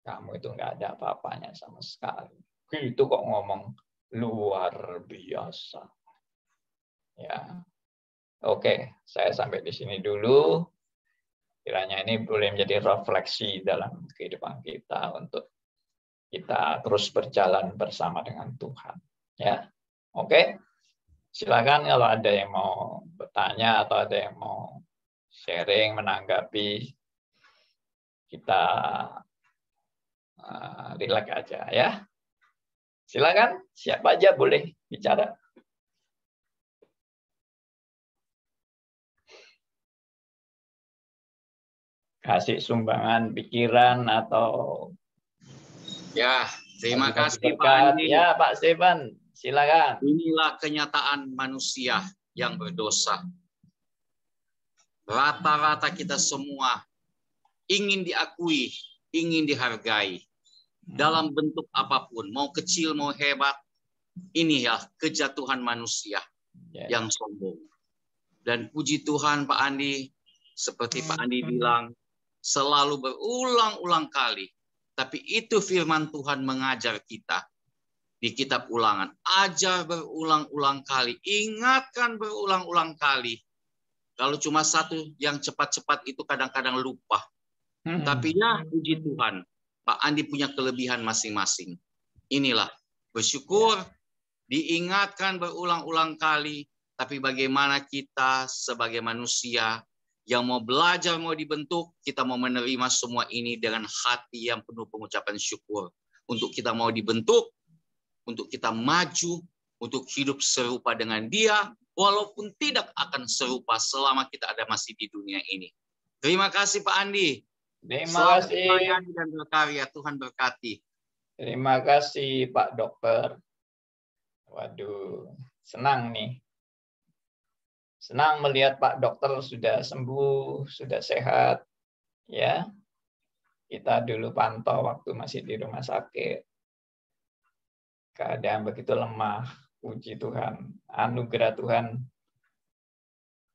Kamu itu nggak ada apa-apanya sama sekali. Itu kok ngomong luar biasa. Ya. Oke, saya sampai di sini dulu. Kiranya ini boleh menjadi refleksi dalam kehidupan kita untuk kita terus berjalan bersama dengan Tuhan. Ya, oke. Silakan kalau ada yang mau bertanya atau ada yang mau sharing, menanggapi, kita relax aja ya. Silakan, siapa aja boleh bicara. Kasih sumbangan pikiran atau Ya, terima kasih Pak Andi. Ya, Pak Stefan, silakan. Inilah kenyataan manusia yang berdosa. Rata-rata kita semua ingin diakui, ingin dihargai dalam bentuk apapun, mau kecil mau hebat. Ini ya kejatuhan manusia yang sombong. Dan puji Tuhan Pak Andi, seperti Pak Andi bilang, selalu berulang-ulang kali. Tapi itu firman Tuhan mengajar kita di kitab Ulangan. Ajar berulang-ulang kali. Ingatkan berulang-ulang kali. Kalau cuma satu yang cepat-cepat itu kadang-kadang lupa. Tapi ya puji Tuhan, Pak Andi punya kelebihan masing-masing. Inilah bersyukur, diingatkan berulang-ulang kali. Tapi bagaimana kita sebagai manusia yang mau belajar, mau dibentuk, kita mau menerima semua ini dengan hati yang penuh pengucapan syukur. Untuk kita mau dibentuk, untuk kita maju, untuk hidup serupa dengan Dia, walaupun tidak akan serupa selama kita ada masih di dunia ini. Terima kasih Pak Andi. Terima kasih. Melayani dan berkarya, Tuhan berkati. Terima kasih Pak Dokter. Waduh, senang nih. Senang melihat Pak Dokter sudah sembuh, sudah sehat. Ya, kita dulu pantau waktu masih di rumah sakit. Keadaan begitu lemah, puji Tuhan, anugerah Tuhan,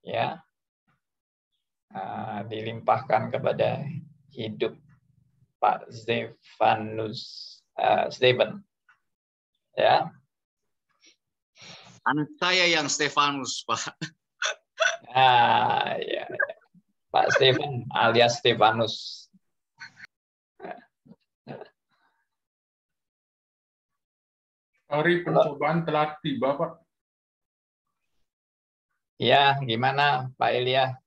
ya, dilimpahkan kepada hidup Pak Stephen, ya. Anak saya yang Stefanus, Pak. Ya. Pak Stephen alias Stefanus. Hari pencobaan telah tiba, Pak. Ya, gimana Pak Elia?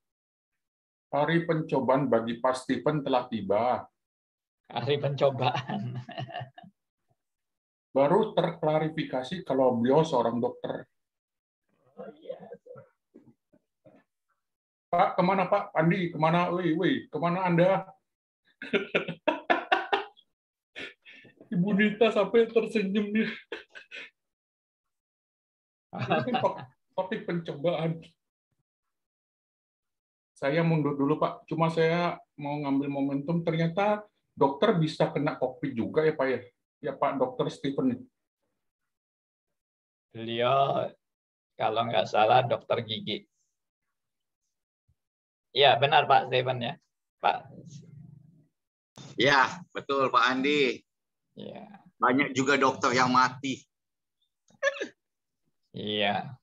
Hari pencobaan bagi Pak Stephen telah tiba. Hari pencobaan. Baru terklarifikasi kalau beliau seorang dokter. Oh, iya. Pak, kemana Pak? Andi, kemana? Woi, kemana Anda? Ibu Nita sampai tersenyum dia. Ini kan topik pencobaan. Saya mundur dulu Pak, cuma saya mau ngambil momentum, ternyata dokter bisa kena COVID juga ya Pak ya? Ya Pak Dokter Stephen. Beliau kalau nggak salah dokter gigi. Ya, benar Pak Stephen ya. Pak. Ya, betul Pak Andi. Iya. Banyak juga dokter yang mati. Iya.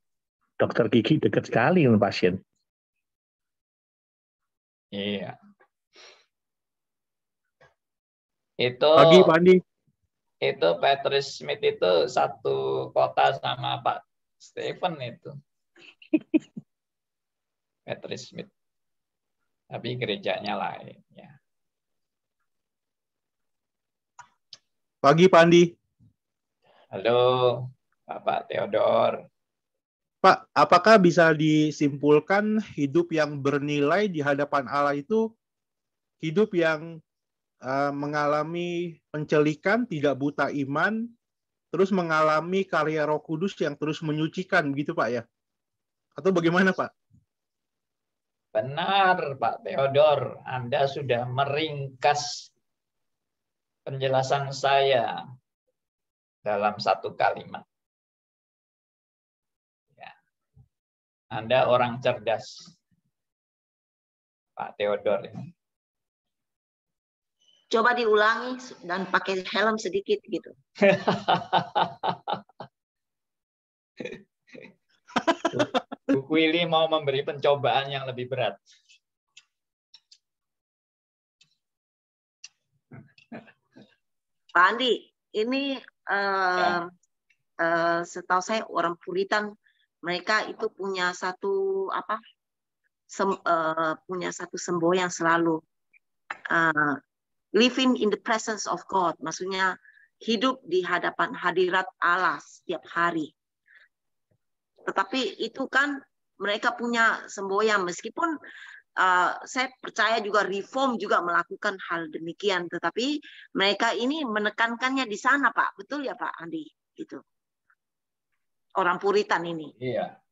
Dokter gigi dekat sekali dengan pasien. Iya. Itu Pagi Pak Andi. Itu Patrice Smith itu satu kota sama Pak Stephen itu. Patrice Smith. Tapi gerejanya lain ya. Pagi Pak Andi. Halo, Bapak Theodor. Pak, apakah bisa disimpulkan hidup yang bernilai di hadapan Allah itu hidup yang mengalami pencelikan, tidak buta iman, terus mengalami karya Roh Kudus yang terus menyucikan, begitu Pak ya? Atau bagaimana Pak? Benar, Pak Theodor. Anda sudah meringkas penjelasan saya dalam satu kalimat. Ya. Anda orang cerdas, Pak Theodor. Coba diulangi dan pakai helm sedikit gitu. Bu Willy mau memberi pencobaan yang lebih berat. Pak Andi, ini setahu saya orang Puritan, mereka itu punya satu punya satu semboyan selalu living in the presence of God, maksudnya hidup di hadapan hadirat Allah setiap hari. Tetapi itu kan mereka punya semboyan, meskipun saya percaya juga reform juga melakukan hal demikian, tetapi mereka ini menekankannya di sana, Pak. Betul ya, Pak Andi? Gitu. Orang Puritan ini. Iya.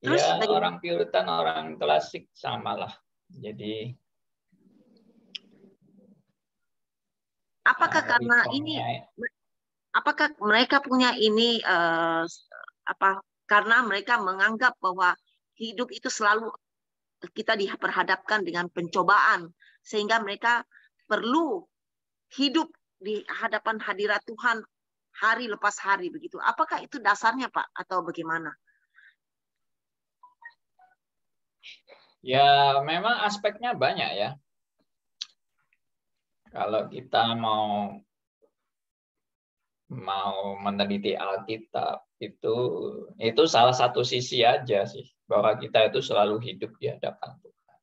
Terus Ya, bagaimana? orang Puritan, orang klasik samalah. Jadi apakah karena ini, apakah mereka punya ini karena mereka menganggap bahwa hidup itu selalu kita diperhadapkan dengan pencobaan, sehingga mereka perlu hidup di hadapan hadirat Tuhan hari lepas hari begitu. Apakah itu dasarnya, Pak, atau bagaimana? ya memang aspeknya banyak ya. Kalau kita mau meneliti Alkitab itu salah satu sisi aja sih, bahwa kita itu selalu hidup di hadapan Tuhan.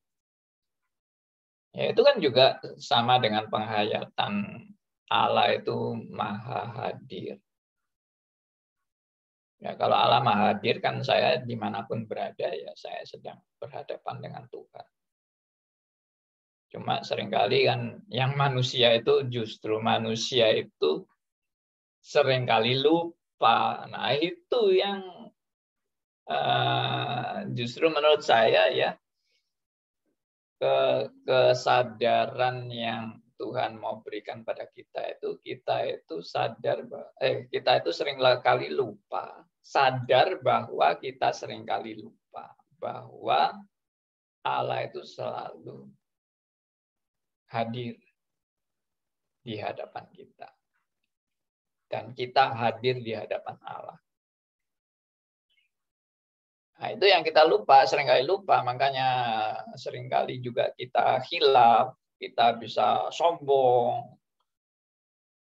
Ya itu kan juga sama dengan penghayatan Allah itu maha hadir. Ya kalau Allah maha hadir kan saya dimanapun berada ya saya sedang berhadapan dengan Tuhan. Cuma seringkali kan yang manusia itu justru manusia itu seringkali lupa. Nah itu yang justru menurut saya ya kesadaran yang Tuhan mau berikan pada kita itu sadar kita itu seringkali lupa, sadar bahwa kita seringkali lupa bahwa Allah itu selalu hadir di hadapan kita dan kita hadir di hadapan Allah. Nah, itu yang kita lupa, seringkali lupa, makanya seringkali juga kita hilaf, kita bisa sombong,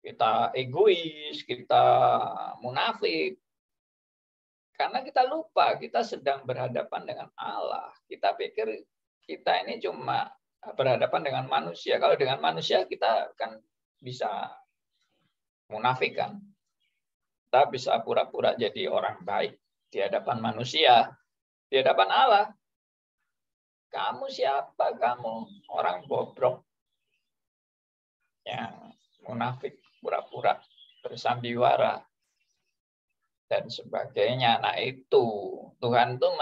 kita egois, kita munafik. Karena kita lupa kita sedang berhadapan dengan Allah. Kita pikir kita ini cuma berhadapan dengan manusia. Kalau dengan manusia kita kan bisa munafik kan. Kita bisa pura-pura jadi orang baik di hadapan manusia, di hadapan Allah. Kamu siapa kamu? Orang bobrok yang munafik, pura-pura, bersandiwara, dan sebagainya. Nah itu, Tuhan tuh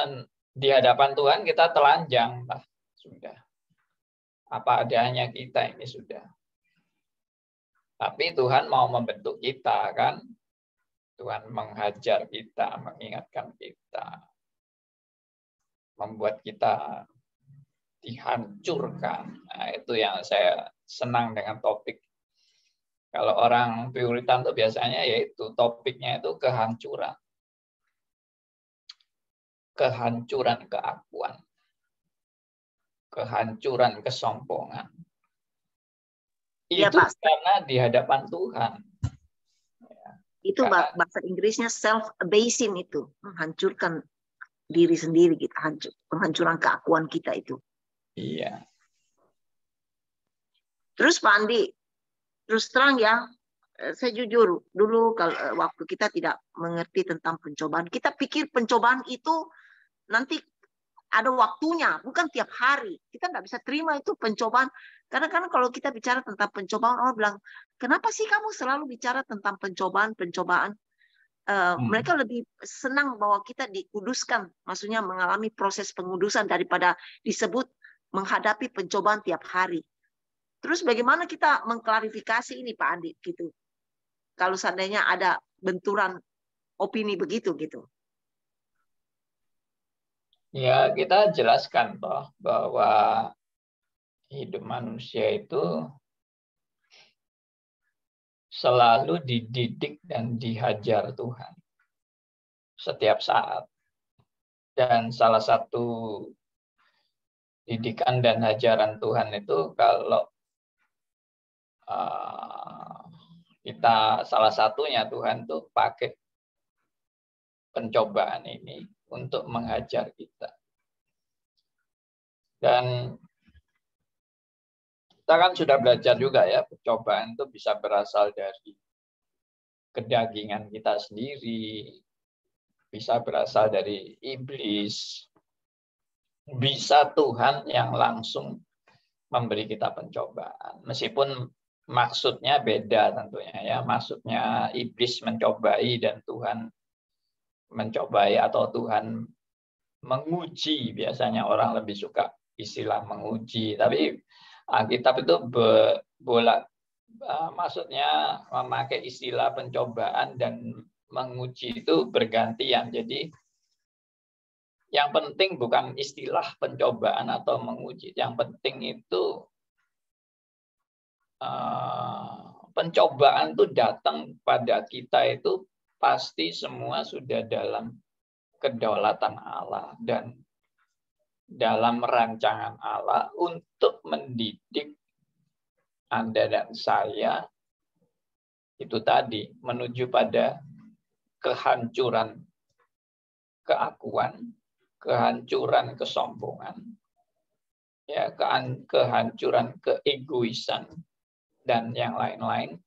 di hadapan Tuhan kita telanjang lah, sudah. Apa adanya kita ini sudah. Tapi Tuhan mau membentuk kita kan. Tuhan menghajar kita, mengingatkan kita. Membuat kita dihancurkan. Nah, itu yang saya senang dengan topik. Kalau orang Puritan itu biasanya yaitu topiknya itu kehancuran. Kehancuran keakuan. Kehancuran kesombongan. Iya, Itu Pak. karena di hadapan Tuhan. Itu bahasa Inggrisnya self-abasing itu. Menghancurkan diri sendiri, gitu. Penghancuran keakuan kita itu. Iya. Terus Pak Andi, terus terang ya, saya jujur dulu kalau waktu kita tidak mengerti tentang pencobaan, kita pikir pencobaan itu nanti ada waktunya, bukan tiap hari. Kita nggak bisa terima itu pencobaan. Karena kalau kita bicara tentang pencobaan, orang bilang, kenapa sih kamu selalu bicara tentang pencobaan? Mereka lebih senang bahwa kita dikuduskan, maksudnya mengalami proses pengudusan daripada disebut menghadapi pencobaan tiap hari. Terus bagaimana kita mengklarifikasi ini Pak Andi gitu? Kalau seandainya ada benturan opini begitu gitu. Ya, kita jelaskan toh bahwa hidup manusia itu selalu dididik dan dihajar Tuhan setiap saat. Dan salah satu didikan dan hajaran Tuhan itu kalau kita salah satunya Tuhan tuh pakai pencobaan ini untuk menghajar kita. Dan kita kan sudah belajar juga ya, pencobaan itu bisa berasal dari kedagingan kita sendiri, bisa berasal dari iblis, bisa Tuhan yang langsung memberi kita pencobaan. Meskipun maksudnya beda tentunya ya, maksudnya iblis mencobai dan Tuhan mencobai atau Tuhan menguji. Biasanya orang lebih suka istilah menguji, tapi Alkitab itu maksudnya memakai istilah pencobaan dan menguji itu bergantian. Jadi yang penting bukan istilah pencobaan atau menguji. Yang penting itu pencobaan itu datang pada kita itu pasti semua sudah dalam kedaulatan Allah dan dalam rancangan Allah untuk mendidik Anda dan saya itu tadi menuju pada kehancuran keakuan, kehancuran kesombongan, ya, kehancuran keegoisan dan yang lain-lain,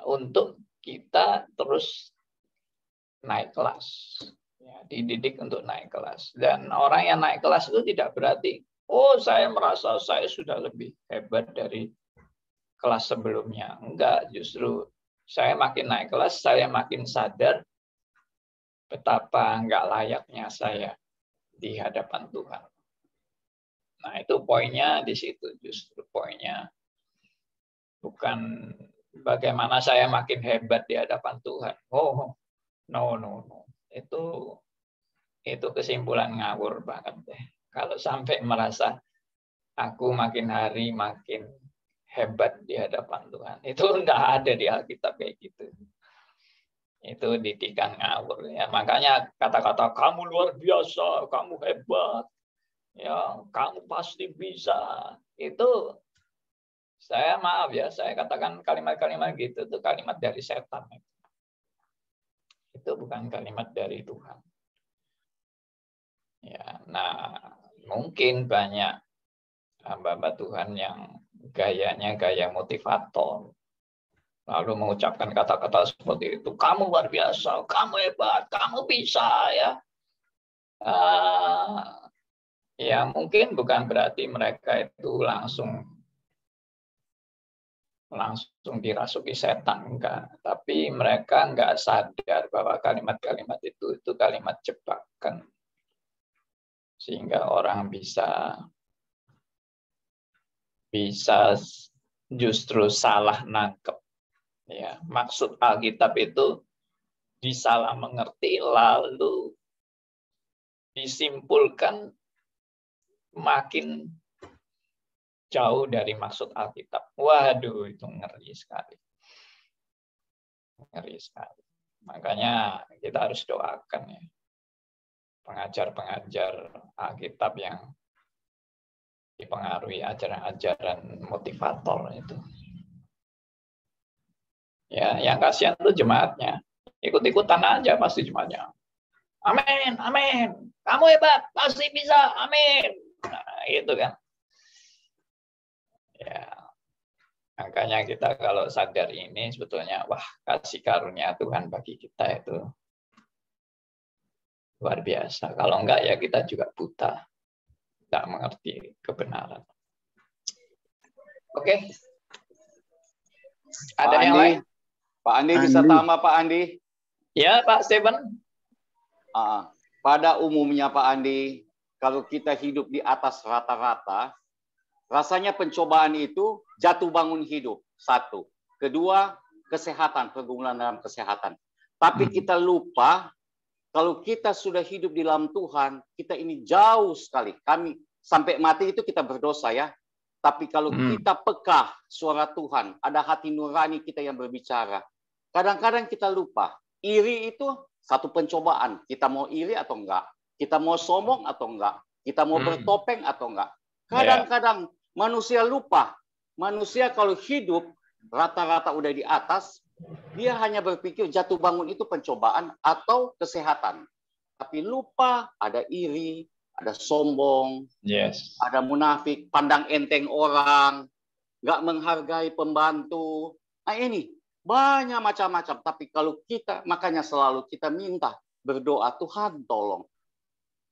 untuk kita terus naik kelas, ya, dididik untuk naik kelas. Dan orang yang naik kelas itu tidak berarti, oh saya merasa saya sudah lebih hebat dari kelas sebelumnya. Enggak, justru saya makin naik kelas, saya makin sadar betapa enggak layaknya saya di hadapan Tuhan. Nah, itu poinnya di situ, justru poinnya bukan bagaimana saya makin hebat di hadapan Tuhan. Oh, no. Itu kesimpulan ngawur banget deh. Kalau sampai merasa aku makin hari makin hebat di hadapan Tuhan. Itu enggak ada di Alkitab kayak gitu. Itu didikan ngawur ya. Makanya kata-kata kamu luar biasa, kamu hebat, ya kamu pasti bisa, itu saya maaf ya, saya katakan kalimat-kalimat gitu itu kalimat dari setan. Itu bukan kalimat dari Tuhan. Ya, nah mungkin banyak hamba-hamba Tuhan yang gayanya gaya motivator, lalu mengucapkan kata-kata seperti itu. Kamu luar biasa, kamu hebat, kamu bisa ya. Ya mungkin bukan berarti mereka itu langsung dirasuki setan, enggak. Tapi mereka enggak sadar bahwa kalimat-kalimat itu kalimat jebakan. Sehingga orang bisa justru salah nangkep. Ya, maksud Alkitab itu disalah mengerti lalu disimpulkan makin jauh dari maksud Alkitab. Waduh, itu ngeri sekali. Ngeri sekali. Makanya kita harus doakan ya. Pengajar-pengajar Alkitab yang dipengaruhi ajaran-ajaran motivator itu. Ya, yang kasihan itu jemaatnya. Ikut-ikutan aja pasti jemaatnya. Amin, amin. Kamu hebat, pasti bisa. Amin. Nah, itu kan. Ya, makanya kita kalau sadar ini sebetulnya, wah, kasih karunia Tuhan bagi kita itu luar biasa. Kalau enggak ya kita juga buta, tidak mengerti kebenaran. Oke. Ada Pak yang Andi, lain? Pak Andi bisa tambah Pak Andi? Ya, Pak Stephen. Pada umumnya Pak Andi, kalau kita hidup di atas rata-rata, rasanya pencobaan itu jatuh bangun hidup. Satu. Kedua, kesehatan, pergumulan dalam kesehatan. Tapi kita lupa, kalau kita sudah hidup di dalam Tuhan, kita ini jauh sekali. Kami sampai mati itu kita berdosa ya. Tapi kalau kita peka suara Tuhan, ada hati nurani kita yang berbicara. Kadang-kadang kita lupa, iri itu satu pencobaan. Kita mau iri atau enggak? Kita mau sombong atau enggak? Kita mau bertopeng atau enggak? Kadang-kadang manusia lupa. Manusia kalau hidup rata-rata udah di atas, dia hanya berpikir jatuh bangun itu pencobaan atau kesehatan. Tapi lupa ada iri, ada sombong, ada munafik, pandang enteng orang, nggak menghargai pembantu. Nah ini banyak macam-macam. Tapi kalau kita, makanya selalu kita minta berdoa, Tuhan tolong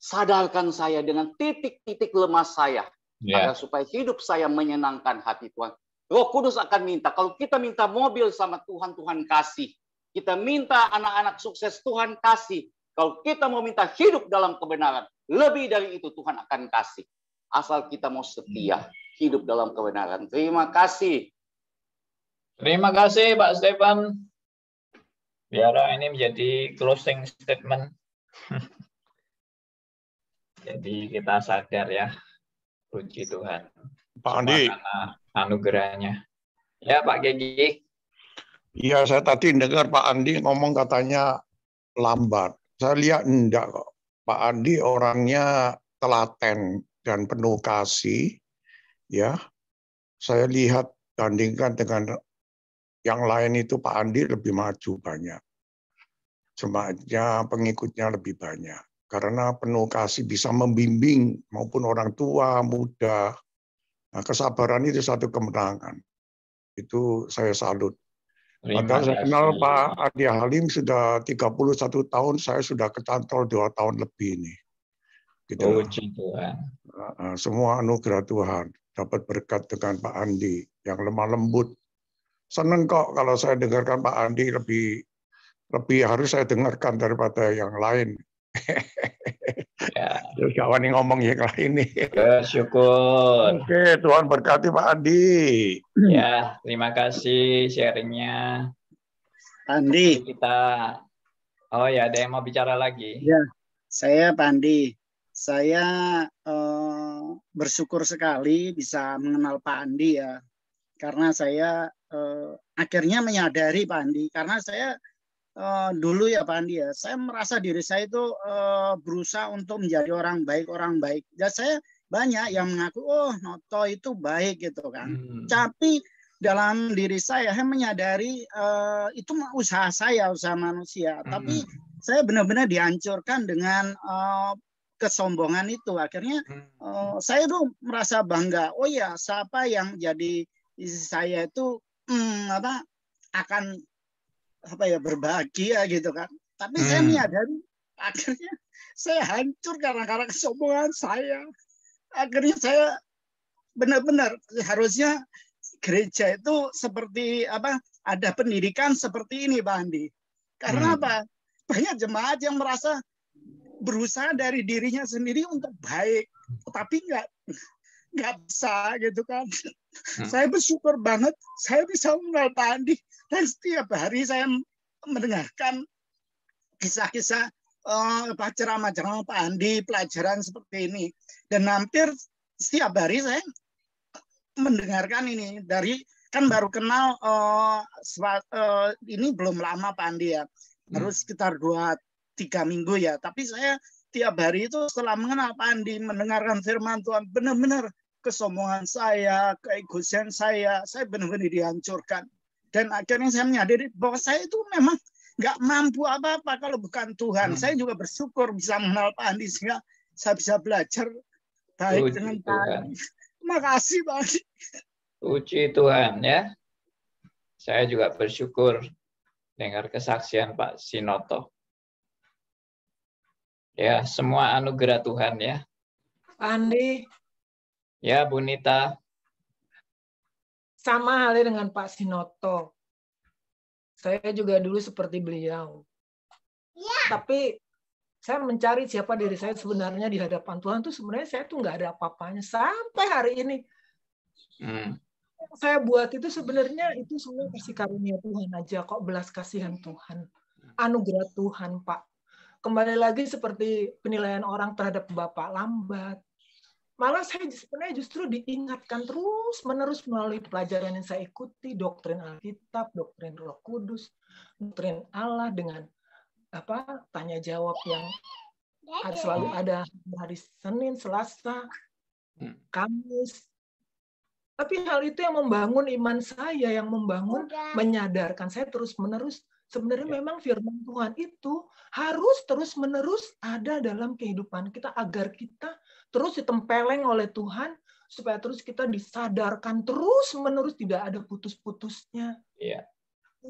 sadarkan saya dengan titik-titik lemah saya, agar supaya hidup saya menyenangkan hati Tuhan. Roh Kudus akan minta, kalau kita minta mobil sama Tuhan, Tuhan kasih. Kita minta anak-anak sukses, Tuhan kasih. Kalau kita mau minta hidup dalam kebenaran, lebih dari itu Tuhan akan kasih. Asal kita mau setia, hidup dalam kebenaran. Terima kasih. Terima kasih Pak Stephen. Biar ini menjadi closing statement. Jadi kita sadar ya, puji Tuhan. Pak Andi. Anugerahnya. Ya Pak Gegi. Iya, saya tadi dengar Pak Andi ngomong katanya lambat. Saya lihat enggak kok. Pak Andi orangnya telaten dan penuh kasih. Ya, saya lihat bandingkan dengan yang lain itu Pak Andi lebih maju banyak. Jemaatnya, pengikutnya lebih banyak. Karena penuh kasih bisa membimbing maupun orang tua, muda. Nah, kesabaran itu satu kemenangan. Itu saya salut. Padahal saya kenal Pak Adi Halim sudah 31 tahun, saya sudah kecantol 2 tahun lebih ini. Gitu. Puji Tuhan. Semua anugerah Tuhan. Dapat berkat dengan Pak Andi yang lemah lembut. Senang kok kalau saya dengarkan Pak Andi lebih harus saya dengarkan daripada yang lain. Ya. Kawan yang ngomong yang lain nih. Bersyukur. Oke, Tuhan berkati Pak Andi. Ya, terima kasih sharingnya. Andi. Oh ya, ada yang mau bicara lagi? Ya, saya Pak Andi. Saya bersyukur sekali bisa mengenal Pak Andi ya. Karena saya akhirnya menyadari Pak Andi. Karena saya dulu ya Pak Andi ya, saya merasa diri saya itu berusaha untuk menjadi orang baik. Dan saya banyak yang mengaku, oh Noto itu baik gitu kan. Hmm. Tapi dalam diri saya menyadari itu usaha saya, usaha manusia. Tapi saya benar-benar dihancurkan dengan kesombongan itu. Akhirnya saya tuh merasa bangga. Oh ya, siapa yang jadi istri saya itu akan berbahagia gitu kan. Tapi saya menyadari akhirnya saya hancur karena kesombongan saya. Akhirnya saya benar-benar harusnya gereja itu seperti ada pendidikan seperti ini, Pak Andi. Karena apa? Banyak jemaat yang merasa berusaha dari dirinya sendiri untuk baik, tapi nggak bisa gitu kan. Saya bersyukur banget saya bisa mengenal Pak Andi, dan setiap hari saya mendengarkan kisah-kisah ceramah-ceramah Pak Andi, pelajaran seperti ini, dan hampir setiap hari saya mendengarkan ini. Dari kan baru kenal ini belum lama Pak Andi ya, baru sekitar 2-3 minggu ya, tapi saya tiap hari itu setelah mengenal Pak Andi, mendengarkan firman Tuhan, benar-benar kesombongan saya, keegoisan saya benar-benar dihancurkan. Dan akhirnya saya menyadari bahwa saya itu memang nggak mampu apa-apa kalau bukan Tuhan. Saya juga bersyukur bisa mengenal Pak Andi sehingga saya bisa belajar baik dengan Tuhan. Terima kasih Pak Andi. Puji Tuhan ya. Saya juga bersyukur dengar kesaksian Pak Sinoto. Ya, semua anugerah Tuhan ya. Pak Andi. Ya, Bu Nita. Sama halnya dengan Pak Sinoto. Saya juga dulu seperti beliau. Tapi saya mencari siapa diri saya sebenarnya di hadapan Tuhan tuh sebenarnya saya tuh nggak ada apa-apanya sampai hari ini. Yang saya buat itu sebenarnya itu semua kasih karunia Tuhan aja kok, belas kasihan Tuhan, anugerah Tuhan Pak. Kembali lagi seperti penilaian orang terhadap Bapak lambat. Malah saya sebenarnya justru diingatkan terus-menerus melalui pelajaran yang saya ikuti, doktrin Alkitab, doktrin Roh Kudus, doktrin Allah dengan tanya jawab yang selalu ada hari Senin, Selasa, Kamis. Tapi hal itu yang membangun iman saya, yang membangun, menyadarkan saya terus-menerus sebenarnya memang firman Tuhan itu harus terus-menerus ada dalam kehidupan kita agar kita terus ditempeleng oleh Tuhan, supaya terus kita disadarkan terus-menerus, tidak ada putus-putusnya. Iya.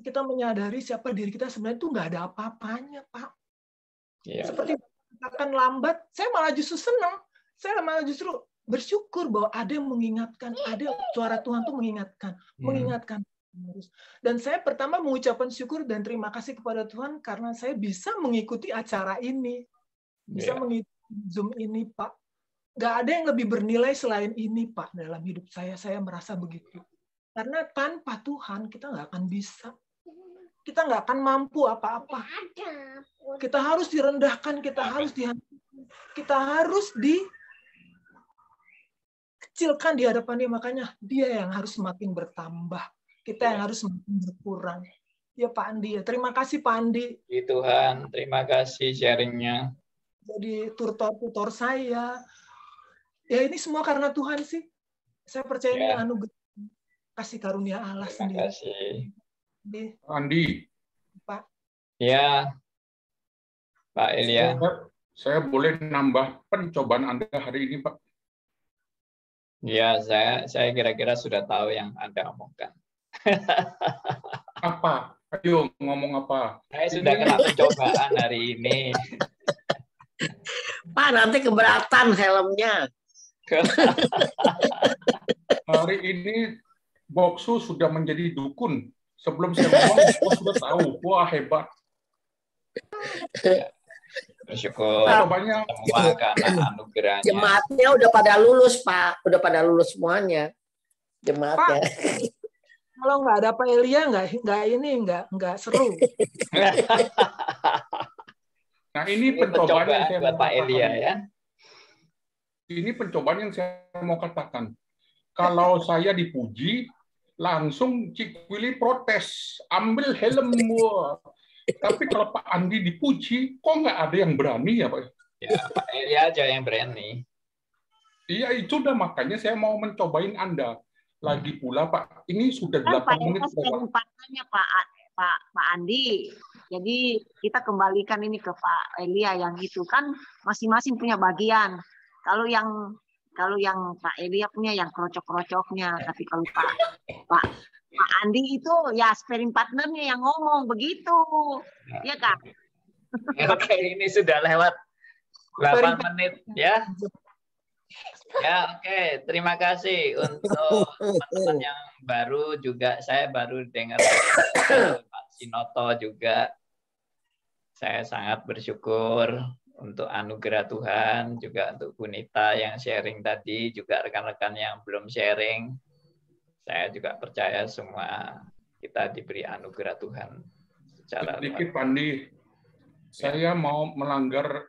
Kita menyadari siapa diri kita sebenarnya itu nggak ada apa-apanya, Pak. Iya. Seperti akan lambat, saya malah justru senang. Saya malah justru bersyukur bahwa ada yang mengingatkan, ada suara Tuhan tuh mengingatkan. Dan saya pertama mengucapkan syukur dan terima kasih kepada Tuhan karena saya bisa mengikuti acara ini, bisa mengikuti Zoom ini, Pak. Nggak ada yang lebih bernilai selain ini, Pak, dalam hidup saya. Saya merasa begitu. Karena tanpa Tuhan kita nggak akan bisa. Kita nggak akan mampu apa-apa. Kita harus direndahkan, kita harus dihancurkan, kita harus dikecilkan di hadapan Dia. Makanya Dia yang harus semakin bertambah. Kita yang harus semakin berkurang. Ya Pak Andi. Terima kasih Pak Andi. Tuhan, terima kasih sharingnya. Jadi tutor saya. Ya ini semua karena Tuhan sih. Saya percaya ini anugerah kasih karunia Allah sendiri. Terima kasih. Andi. Pak. Ya. Pak Elia. Saya boleh nambah pencobaan Anda hari ini, Pak? Ya, saya kira-kira sudah tahu yang Anda omongkan. Apa? Ayo ngomong apa? Saya sudah kena pencobaan hari ini. Pak, nanti keberatan helmnya. Hari ini Boksu sudah menjadi dukun. Sebelum saya ngomong, Boksu sudah tahu. Wah, hebat. Bersyukur semua karena anugerahnya. Jemaatnya udah pada lulus, Pak. Udah pada lulus semuanya. Jemaatnya. Pak, kalau nggak ada Pak Elia, nggak seru. Nah, ini pencobaan yang saya buat Pak Elia ya. Ini pencobaan yang saya mau katakan. Kalau saya dipuji, langsung Cik Willy protes, ambil helm. Tapi kalau Pak Andi dipuji, kok nggak ada yang berani ya Pak? Ya, Pak Elia aja yang berani. Iya, itu udah makanya saya mau mencobain Anda. Lagi pula, Pak, ini sudah Kan 8 menit. partnernya Pak Andi. Jadi kita kembalikan ini ke Pak Elia yang itu kan masing-masing punya bagian. Kalau yang Pak Elia punya yang krocok-krocoknya, tapi kalau Pak Andi itu ya sparring partnernya yang ngomong begitu. Iya kan? Oke, ini sudah lewat 8 menit ya. Ya, oke. Terima kasih untuk teman-teman yang baru juga. Saya baru dengar Pak Sinoto juga. Saya sangat bersyukur untuk anugerah Tuhan, juga untuk Bunita yang sharing tadi, juga rekan-rekan yang belum sharing. Saya juga percaya semua kita diberi anugerah Tuhan secara sedikit, Pandi. Saya mau melanggar.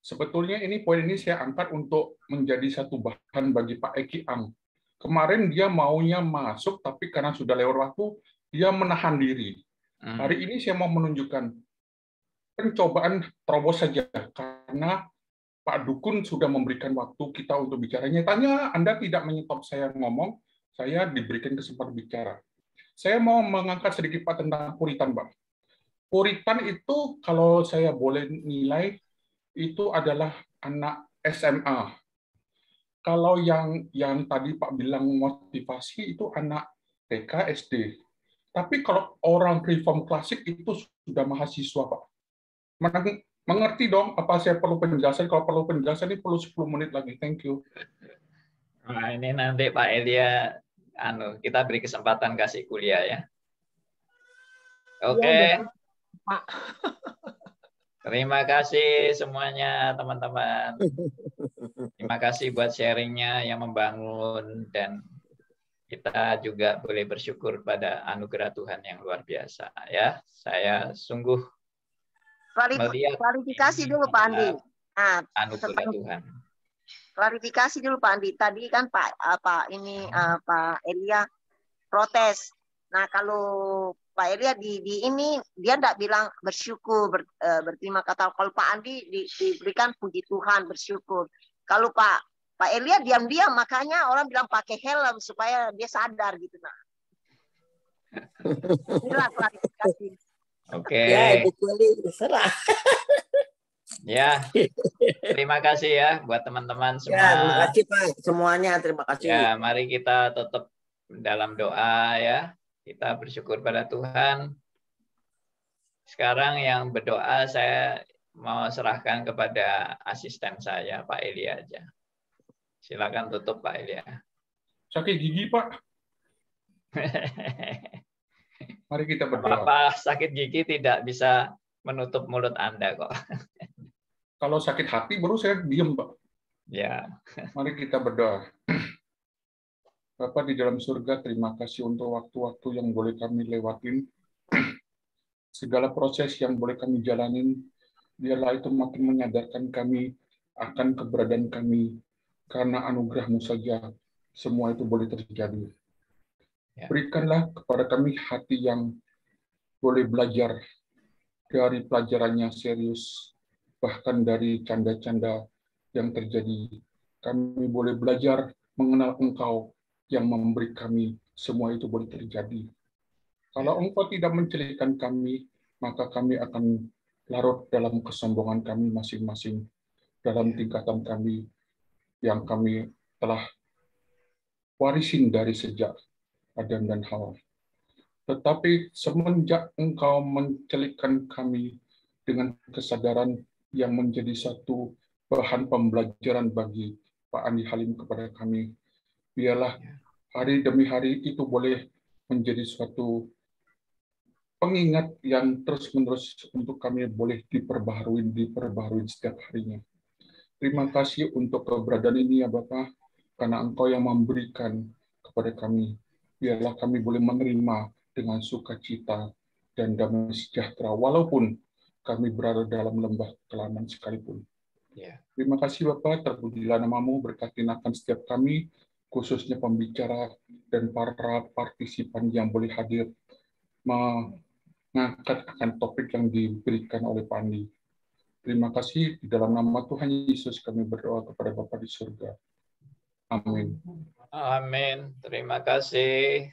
Sebetulnya ini poin ini saya angkat untuk menjadi satu bahan bagi Pak Eki Ang. Kemarin dia maunya masuk, tapi karena sudah lewat waktu, dia menahan diri. Hari ini saya mau menunjukkan pencobaan terobos saja, karena Pak Dukun sudah memberikan waktu kita untuk bicara. Nyatanya Anda tidak menyetop saya ngomong, saya diberikan kesempatan bicara. Saya mau mengangkat sedikit Pak tentang Puritan, Pak. Puritan itu kalau saya boleh nilai, itu adalah anak SMA. Kalau yang tadi Pak bilang motivasi itu anak TK, SD. Tapi kalau orang reform klasik itu sudah mahasiswa, Pak. Mengerti dong apa saya perlu penjelasan? Kalau perlu penjelasan ini perlu 10 menit lagi. Thank you. Nah, ini nanti Pak Elia, kita beri kesempatan kasih kuliah ya. Oke. Pak. Terima kasih semuanya teman-teman. Terima kasih buat sharingnya yang membangun, dan kita juga boleh bersyukur pada anugerah Tuhan yang luar biasa ya. Saya sungguh melihat klarifikasi dulu Pak Andi. Nah, anugerah Tuhan. Klarifikasi dulu Pak Andi. Tadi kan Pak Elia protes. Nah, kalau Pak Elia di ini dia tidak bilang bersyukur, berterima kasih. Kalau Pak Andi diberikan puji Tuhan, bersyukur. Kalau Pak Elia diam-diam, makanya orang bilang pakai helm supaya dia sadar gitu. Nah, inilah klarifikasi. Oke. Ya, Ibu Kuli serah. Ya, terima kasih ya buat teman-teman semua. Ya, terima kasih Pak semuanya, terima kasih. Ya, mari kita tutup dalam doa ya. Kita bersyukur pada Tuhan. Sekarang yang berdoa saya mau serahkan kepada asisten saya, Pak Elia aja. Silakan tutup, Pak Elia. Sakit gigi, Pak. Mari kita berdoa. Apa sakit gigi tidak bisa menutup mulut Anda kok. Kalau sakit hati baru saya diam, Pak. Ya. Mari kita berdoa. Bapa di dalam surga, terima kasih untuk waktu-waktu yang boleh kami lewatin. Segala proses yang boleh kami jalanin, biarlah itu makin menyadarkan kami akan keberadaan kami. Karena anugerah-Mu saja, semua itu boleh terjadi. Berikanlah kepada kami hati yang boleh belajar dari pelajarannya serius, bahkan dari canda-canda yang terjadi. Kami boleh belajar mengenal Engkau yang memberi kami, semua itu boleh terjadi. Kalau Engkau tidak mencelikakan kami, maka kami akan larut dalam kesombongan kami masing-masing, dalam tingkatan kami yang kami telah warisin dari sejak Adam dan Hawa. Tetapi semenjak Engkau mencelikkan kami dengan kesadaran yang menjadi satu bahan pembelajaran bagi Pak Andi Halim kepada kami, biarlah hari demi hari itu boleh menjadi suatu pengingat yang terus-menerus untuk kami boleh diperbaharui setiap harinya. Terima kasih untuk keberadaan ini ya Bapak, karena Engkau yang memberikan kepada kami. Biarlah kami boleh menerima dengan sukacita dan damai sejahtera, walaupun kami berada dalam lembah kelaman sekalipun. Terima kasih Bapak, terpujilah nama-Mu, berkati akan setiap kami, khususnya pembicara dan para partisipan yang boleh hadir mengangkat akan topik yang diberikan oleh Pak Andi. Terima kasih, di dalam nama Tuhan Yesus kami berdoa kepada Bapa di surga. Amin. Amin. Terima kasih